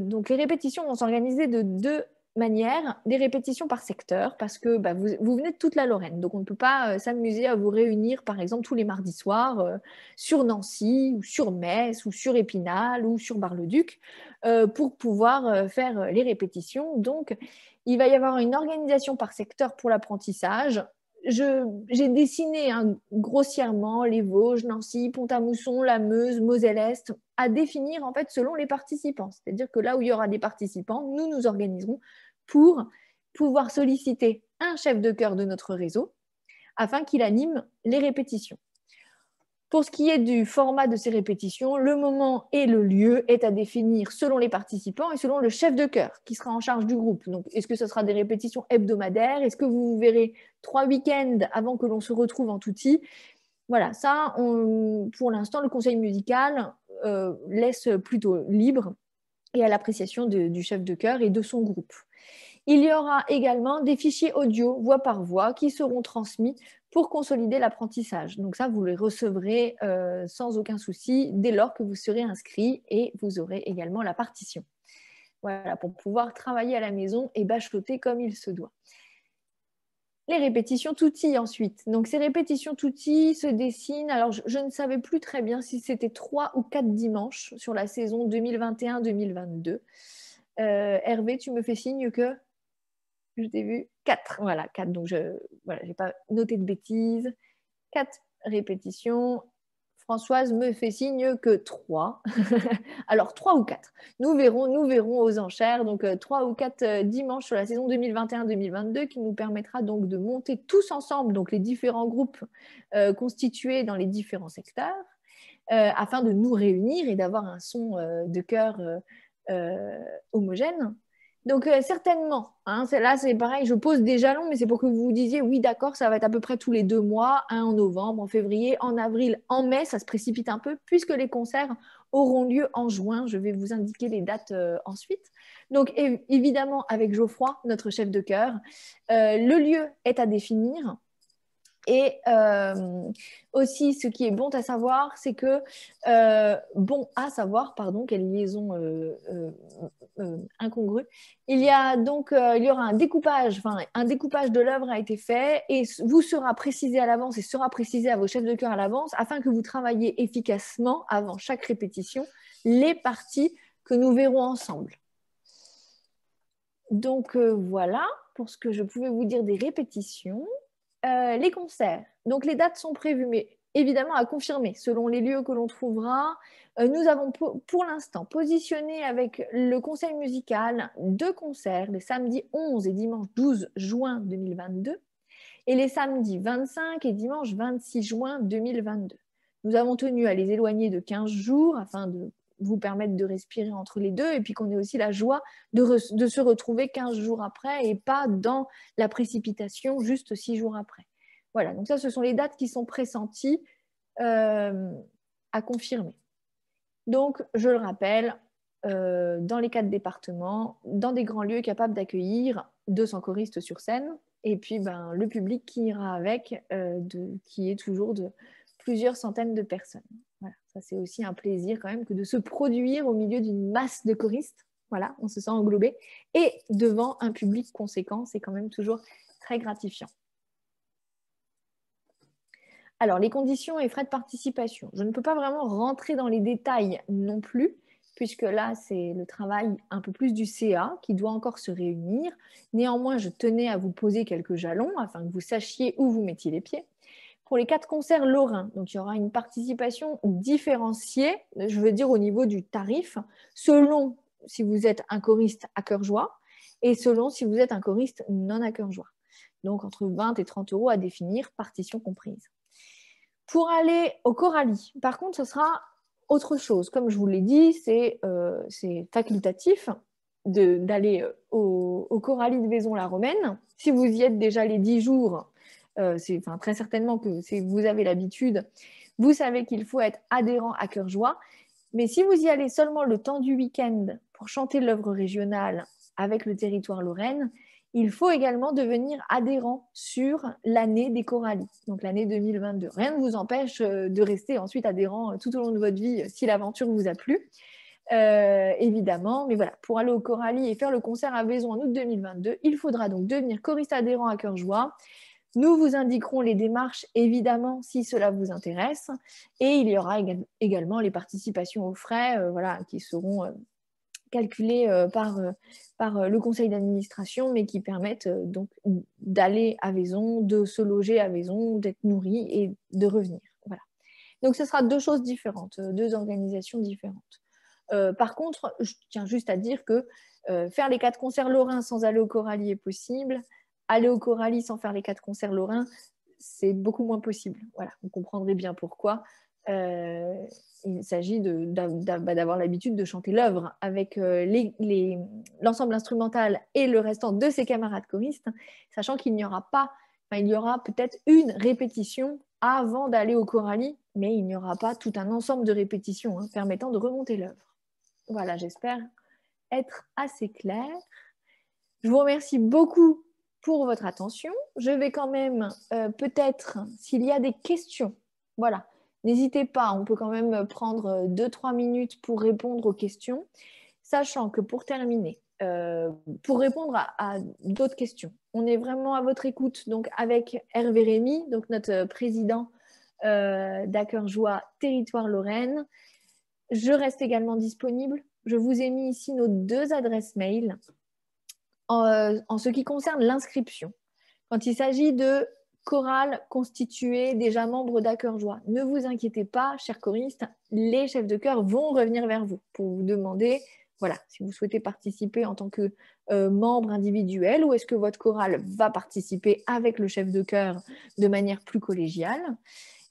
donc les répétitions vont s'organiser de 2 manières, des répétitions par secteur, parce que vous venez de toute la Lorraine, donc on ne peut pas s'amuser à vous réunir par exemple tous les mardis soirs sur Nancy ou sur Metz ou sur Épinal ou sur Bar-le-Duc pour pouvoir faire les répétitions. Donc il va y avoir une organisation par secteur pour l'apprentissage. J'ai dessiné grossièrement les Vosges, Nancy, Pont-à-Mousson, la Meuse, Moselle-Est, à définir en fait selon les participants. C'est-à-dire que là où il y aura des participants, nous nous organiserons pour pouvoir solliciter un chef de chœur de notre réseau afin qu'il anime les répétitions. Pour ce qui est du format de ces répétitions, le moment et le lieu est à définir selon les participants et selon le chef de chœur qui sera en charge du groupe. Donc, est-ce que ce sera des répétitions hebdomadaires? Est-ce que vous verrez 3 week-ends avant que l'on se retrouve en touti? Voilà, ça, pour l'instant, le conseil musical laisse plutôt libre et à l'appréciation du chef de chœur et de son groupe. Il y aura également des fichiers audio, voix par voix, qui seront transmis pour consolider l'apprentissage. Donc ça, vous les recevrez sans aucun souci dès lors que vous serez inscrit et vous aurez également la partition. Voilà, pour pouvoir travailler à la maison et bachoter comme il se doit. Les répétitions tutti ensuite. Donc ces répétitions tutti se dessinent. Alors je ne savais plus très bien si c'était 3 ou 4 dimanches sur la saison 2021-2022. Hervé, tu me fais signe que je t'ai vu 4. Voilà, 4. Donc, je n'ai pas noté de bêtises. 4 répétitions. Françoise me fait signe que 3. Alors, 3 ou 4. Nous verrons aux enchères. Donc, 3 ou 4 dimanches sur la saison 2021-2022 qui nous permettra donc de monter tous ensemble, donc les différents groupes constitués dans les différents secteurs, afin de nous réunir et d'avoir un son de chœur homogène. Donc, certainement, hein, là, c'est pareil, je pose des jalons, mais c'est pour que vous vous disiez, oui, d'accord, ça va être à peu près tous les 2 mois, un en novembre, en février, en avril, en mai, ça se précipite un peu, puisque les concerts auront lieu en juin. Je vais vous indiquer les dates ensuite. Donc, évidemment, avec Geoffroy, notre chef de chœur, le lieu est à définir. Et aussi, ce qui est bon à savoir, c'est que quelle liaison incongrue. Il y aura un découpage de l'œuvre a été fait et vous sera précisé à l'avance et sera précisé à vos chefs de chœur à l'avance afin que vous travailliez efficacement avant chaque répétition les parties que nous verrons ensemble. Donc voilà pour ce que je pouvais vous dire des répétitions. Les concerts. Donc, les dates sont prévues, mais évidemment à confirmer selon les lieux que l'on trouvera. Nous avons pour l'instant positionné avec le conseil musical 2 concerts, les samedis 11 et dimanche 12 juin 2022 et les samedis 25 et dimanche 26 juin 2022. Nous avons tenu à les éloigner de 15 jours afin de vous permettre de respirer entre les deux et puis qu'on ait aussi la joie de se retrouver 15 jours après et pas dans la précipitation juste 6 jours après. Voilà, donc ça, ce sont les dates qui sont pressenties à confirmer. Donc, je le rappelle, dans les 4 départements, dans des grands lieux capables d'accueillir 200 choristes sur scène et puis le public qui ira avec, qui est toujours de plusieurs centaines de personnes. Voilà, ça c'est aussi un plaisir quand même que de se produire au milieu d'une masse de choristes. Voilà, on se sent englobé. Et devant un public conséquent, c'est quand même toujours très gratifiant. Alors, les conditions et frais de participation. Je ne peux pas vraiment rentrer dans les détails non plus, puisque là, c'est le travail un peu plus du CA qui doit encore se réunir. Néanmoins, je tenais à vous poser quelques jalons afin que vous sachiez où vous mettiez les pieds. Pour les 4 concerts lorrains, donc il y aura une participation différenciée, je veux dire au niveau du tarif, selon si vous êtes un choriste à cœur joie et selon si vous êtes un choriste non à cœur joie. Donc entre 20 et 30 € à définir, partition comprise. Pour aller au Coralie, par contre, ce sera autre chose. Comme je vous l'ai dit, c'est facultatif d'aller au Coralie de Vaison-la-Romaine. Si vous y êtes déjà les 10 jours, très certainement que si vous avez l'habitude, vous savez qu'il faut être adhérent à cœur joie. Mais si vous y allez seulement le temps du week-end pour chanter l'œuvre régionale avec le territoire Lorraine, il faut également devenir adhérent sur l'année des Coralies, donc l'année 2022. Rien ne vous empêche de rester ensuite adhérent tout au long de votre vie si l'aventure vous a plu. Évidemment, mais voilà, pour aller au Coralie et faire le concert à Vaison en août 2022, il faudra donc devenir choriste adhérent à cœur joie. Nous vous indiquerons les démarches, évidemment, si cela vous intéresse. Et il y aura également les participations aux frais qui seront calculées par le conseil d'administration, mais qui permettent donc d'aller à Vaison, de se loger à Vaison, d'être nourri et de revenir. Voilà. Donc, ce sera 2 choses différentes, 2 organisations différentes. Par contre, je tiens juste à dire que faire les 4 concerts lorrains sans aller au Coralie est possible. Aller au Coralie sans faire les 4 concerts lorrains, c'est beaucoup moins possible. Voilà, vous comprendrez bien pourquoi. Il s'agit d'avoir l'habitude de chanter l'œuvre avec l'ensemble instrumental et le restant de ses camarades choristes, sachant qu'il n'y aura pas, il y aura peut-être une répétition avant d'aller au Coralie, mais il n'y aura pas tout un ensemble de répétitions permettant de remonter l'œuvre. Voilà, j'espère être assez claire. Je vous remercie beaucoup pour votre attention. Je vais quand même peut-être, s'il y a des questions, voilà, n'hésitez pas, on peut quand même prendre 2-3 minutes pour répondre aux questions, sachant que pour terminer, pour répondre à d'autres questions, on est vraiment à votre écoute donc avec Hervé Rémy, donc notre président d'Acœur Joie Territoire Lorraine. Je reste également disponible. Je vous ai mis ici nos 2 adresses mail. En ce qui concerne l'inscription, quand il s'agit de chorales constituées déjà membres d'Acœur Joie, ne vous inquiétez pas, chers choristes, les chefs de chœur vont revenir vers vous pour vous demander, voilà, si vous souhaitez participer en tant que membre individuel ou est-ce que votre chorale va participer avec le chef de chœur de manière plus collégiale.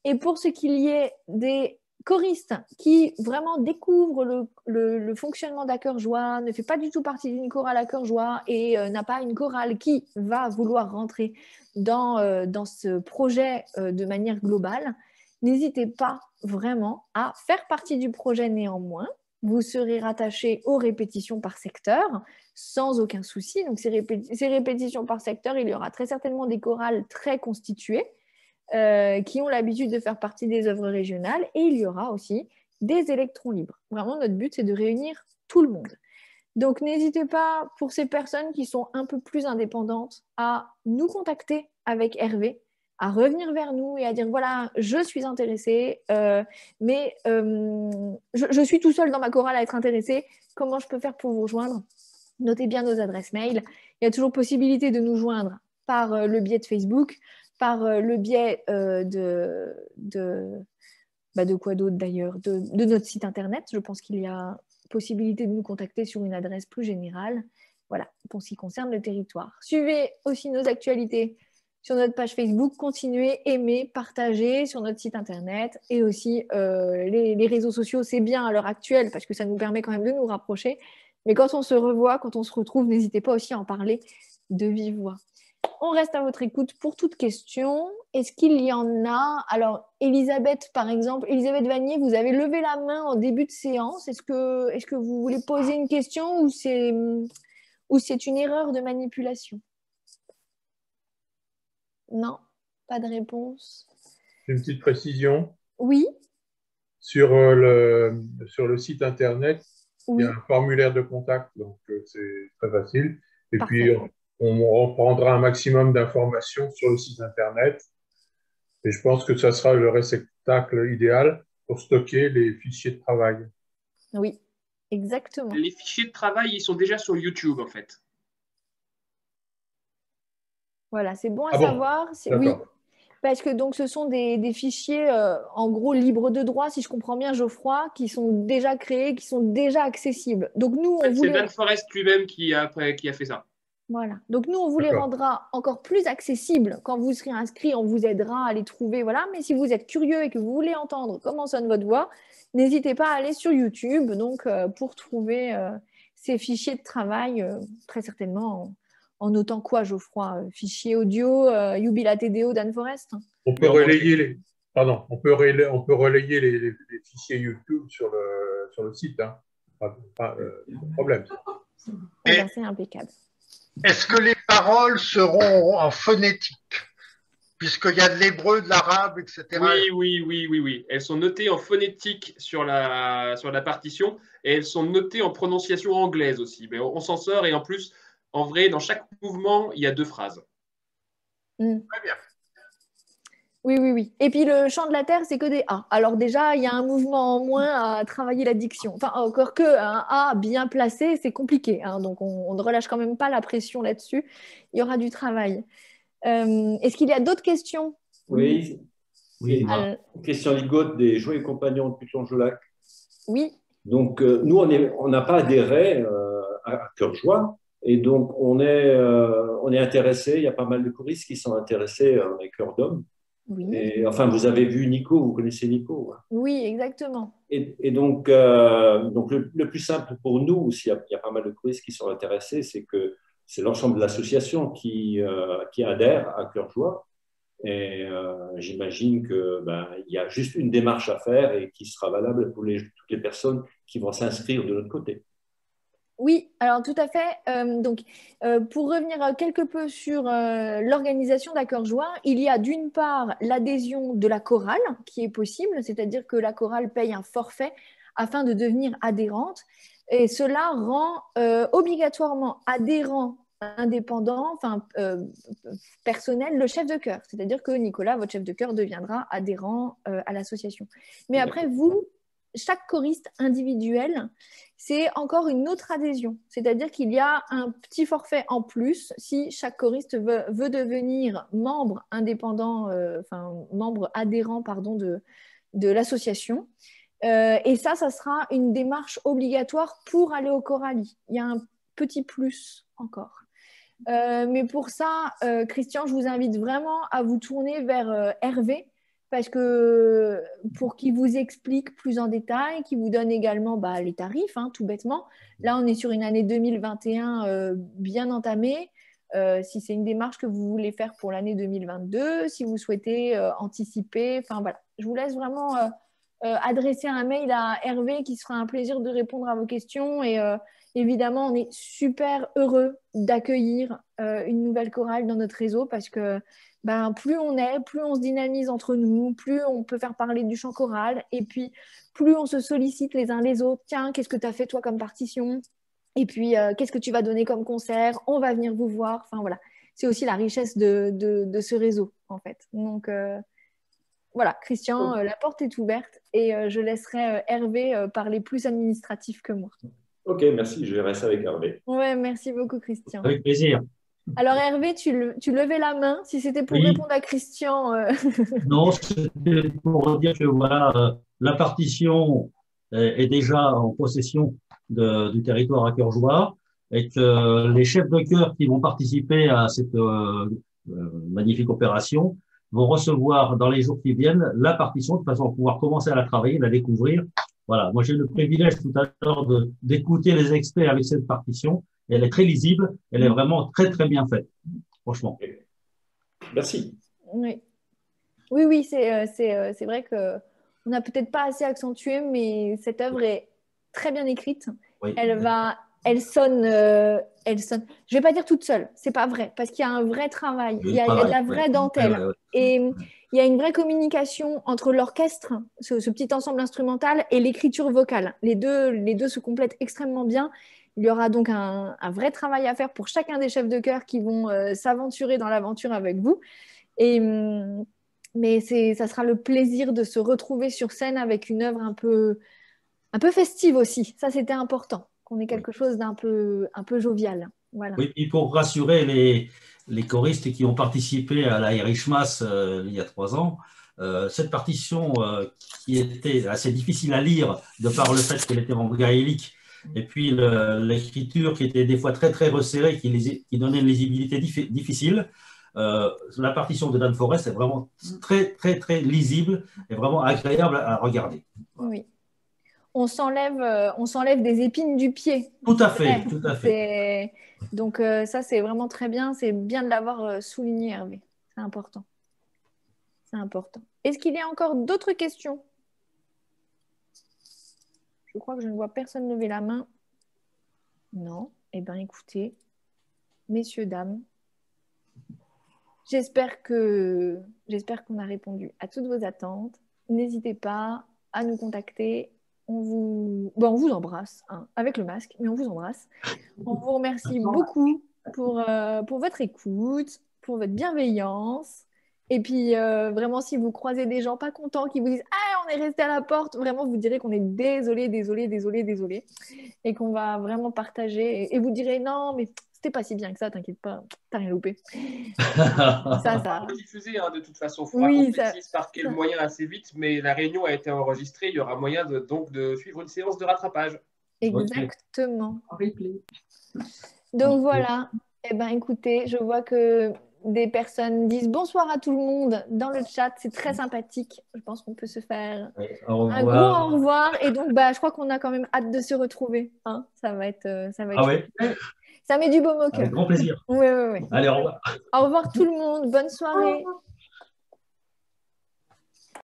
Et pour ce qu'il y est des choriste qui vraiment découvre le fonctionnement d'À Cœur Joie, ne fait pas du tout partie d'une chorale À Cœur Joie et n'a pas une chorale qui va vouloir rentrer dans ce projet de manière globale, n'hésitez pas vraiment à faire partie du projet néanmoins. Vous serez rattaché aux répétitions par secteur sans aucun souci. Donc, ces répétitions par secteur, il y aura très certainement des chorales très constituées qui ont l'habitude de faire partie des œuvres régionales et il y aura aussi des électrons libres. Vraiment, notre but, c'est de réunir tout le monde. Donc, n'hésitez pas, pour ces personnes qui sont un peu plus indépendantes, à nous contacter avec Hervé, à revenir vers nous et à dire, voilà, je suis intéressée, mais je suis tout seul dans ma chorale à être intéressée. Comment je peux faire pour vous rejoindre? Notez bien nos adresses mail. Il y a toujours possibilité de nous joindre par le biais de Facebook, par le biais de quoi d'autre d'ailleurs, de notre site internet. Je pense qu'il y a possibilité de nous contacter sur une adresse plus générale. Voilà, pour ce qui concerne le territoire. Suivez aussi nos actualités sur notre page Facebook, continuez, aimez, partagez sur notre site internet et aussi les réseaux sociaux, c'est bien à l'heure actuelle parce que ça nous permet quand même de nous rapprocher. Mais quand on se revoit, quand on se retrouve, n'hésitez pas aussi à en parler de vive voix. On reste à votre écoute pour toute question. Est-ce qu'il y en a? Alors, Elisabeth, par exemple, Elisabeth Vanier, vous avez levé la main en début de séance. Est-ce que vous voulez poser une question ou c'est une erreur de manipulation? Non, pas de réponse. Une petite précision. Oui. Sur le site internet, oui. Il y a un formulaire de contact, donc c'est très facile. Et Parfait. puis, on prendra un maximum d'informations sur le site internet. Et je pense que ça sera le réceptacle idéal pour stocker les fichiers de travail. Oui, exactement. Les fichiers de travail, ils sont déjà sur YouTube, en fait. Voilà, c'est bon à savoir. Oui, parce que donc, ce sont des fichiers, en gros, libres de droit, si je comprends bien, Geoffroy, qui sont déjà créés, qui sont déjà accessibles. Donc, nous, on voulait... C'est Dan Forest lui-même qui a fait ça. Voilà. Donc, nous, on vous les rendra encore plus accessibles. Quand vous serez inscrit, on vous aidera à les trouver. Voilà. Mais si vous êtes curieux et que vous voulez entendre comment sonne votre voix, n'hésitez pas à aller sur YouTube donc, pour trouver ces fichiers de travail, très certainement en notant quoi, Geoffroy? Fichier audio, Jubilatedeo, Dan Forest? On peut relayer les fichiers YouTube sur le site. Hein. Pas de problème. C'est impeccable. Est-ce que les paroles seront en phonétique? Puisqu'il y a de l'hébreu, de l'arabe, etc. Oui. Elles sont notées en phonétique sur la partition et elles sont notées en prononciation anglaise aussi. Mais on s'en sort et en plus, en vrai, dans chaque mouvement, il y a 2 phrases. Très bien. Oui. Et puis, le chant de la terre, c'est que des A. Alors déjà, il y a un mouvement en moins à travailler la diction. Enfin, encore qu'un A bien placé, c'est compliqué. Hein, donc, on ne relâche quand même pas la pression là-dessus. Il y aura du travail. Est-ce qu'il y a d'autres questions? Oui. Christian Ligotte des Joyeux Compagnons de Putlon-Jolac. Oui. Donc, nous, on n'a pas adhéré à Cœur Joie. Et donc, on est intéressé. Il y a pas mal de choristes qui sont intéressés à Cœur d'Homme. Oui. Et, enfin, vous avez vu Nico, vous connaissez Nico. Hein. Oui, exactement. Et donc le plus simple pour nous, s'il y a pas mal de choristes qui sont intéressés, c'est que c'est l'ensemble de l'association qui adhère à Cœur Joie. Et j'imagine qu'il y a juste une démarche à faire et qui sera valable pour toutes les personnes qui vont s'inscrire de notre côté. Oui, alors tout à fait. Pour revenir quelque peu sur l'organisation d'À Cœur Joie, il y a d'une part l'adhésion de la chorale qui est possible, c'est-à-dire que la chorale paye un forfait afin de devenir adhérente. Et cela rend obligatoirement adhérent indépendant, personnel, le chef de chœur. C'est-à-dire que Nicolas, votre chef de chœur, deviendra adhérent à l'association. Mais après, vous, chaque choriste individuel, c'est encore une autre adhésion. C'est-à-dire qu'il y a un petit forfait en plus si chaque choriste veut devenir membre indépendant, membre adhérent de l'association. Et ça sera une démarche obligatoire pour aller au Chorali. Il y a un petit plus encore. Mais pour ça, Christian, je vous invite vraiment à vous tourner vers Hervé, parce que pour qu'il vous explique plus en détail, qu'il vous donne également les tarifs, hein, tout bêtement. Là, on est sur une année 2021 bien entamée. Si c'est une démarche que vous voulez faire pour l'année 2022, si vous souhaitez anticiper, enfin voilà. Je vous laisse vraiment adresser un mail à Hervé qui sera un plaisir de répondre à vos questions. Et évidemment, on est super heureux d'accueillir une nouvelle chorale dans notre réseau parce que plus on se dynamise entre nous, plus on peut faire parler du chant choral et puis plus on se sollicite les uns les autres. Tiens, qu'est-ce que tu as fait toi comme partition? Et puis, qu'est-ce que tu vas donner comme concert? On va venir vous voir. Enfin, voilà. C'est aussi la richesse de ce réseau, en fait. Donc, voilà, Christian, la porte est ouverte et je laisserai Hervé parler plus administratif que moi. Ok, merci. Je vais rester avec Hervé. Ouais, merci beaucoup, Christian. Avec plaisir. Alors, Hervé, tu levais la main. Si c'était pour Oui. répondre à Christian. Non, c'était pour dire que voilà, la partition est déjà en possession du territoire à Cœur-Joie et que les chefs de chœur qui vont participer à cette magnifique opération vont recevoir dans les jours qui viennent la partition de façon à pouvoir commencer à la travailler, la découvrir. Voilà, moi j'ai le privilège tout à l'heure d'écouter les extraits avec cette partition. Elle est très lisible, elle est vraiment très très bien faite, franchement. Merci. Oui, oui, c'est vrai qu'on n'a peut-être pas assez accentué, mais cette œuvre est très bien écrite. Oui. Elle sonne. Je vais pas dire toute seule, c'est pas vrai, parce qu'il y a un vrai travail, il y a de la vraie dentelle, et il y a une vraie communication entre l'orchestre, ce petit ensemble instrumental, et l'écriture vocale. Les deux se complètent extrêmement bien. Il y aura donc un vrai travail à faire pour chacun des chefs de chœur qui vont s'aventurer dans l'aventure avec vous. Mais ça sera le plaisir de se retrouver sur scène avec une œuvre un peu festive aussi. Ça, c'était important, qu'on ait quelque chose d'un peu jovial. Voilà. Oui, et pour rassurer les choristes qui ont participé à la Irish Mass il y a 3 ans, cette partition qui était assez difficile à lire de par le fait qu'elle était en gaélique, et puis l'écriture qui était des fois très très resserrée, qui donnait une lisibilité difficile. La partition de Dan Forest est vraiment très très très lisible et vraiment agréable à regarder. Oui. On s'enlève des épines du pied. Tout à fait, tout à fait. Donc ça, c'est vraiment très bien. C'est bien de l'avoir souligné, Hervé. C'est important. C'est important. Est-ce qu'il y a encore d'autres questions? Je crois que je ne vois personne lever la main. Non. Eh bien, écoutez, messieurs, dames, j'espère qu'on a répondu à toutes vos attentes. N'hésitez pas à nous contacter. On vous embrasse, hein, avec le masque, mais on vous embrasse. On vous remercie beaucoup pour votre écoute, pour votre bienveillance. Et puis, vraiment, si vous croisez des gens pas contents qui vous disent « Ah, on est resté à la porte », vraiment, vous direz qu'on est désolé. Et qu'on va vraiment partager. Et vous direz « Non, mais c'était pas si bien que ça, t'inquiète pas, t'as rien loupé. » Ça. Diffusé, hein, de toute façon. Il faudra qu'on précise par quel moyen assez vite, mais la réunion a été enregistrée. Il y aura moyen donc de suivre une séance de rattrapage. Exactement. En replay. Donc voilà. Eh ben, écoutez, je vois que des personnes disent bonsoir à tout le monde dans le chat. C'est très sympathique. Je pense qu'on peut se faire un gros au revoir. Et donc, je crois qu'on a quand même hâte de se retrouver. Hein, ça va être ouais. Ça met du baume au cœur. Avec grand plaisir. Oui. Allez, au revoir. Au revoir tout le monde. Bonne soirée.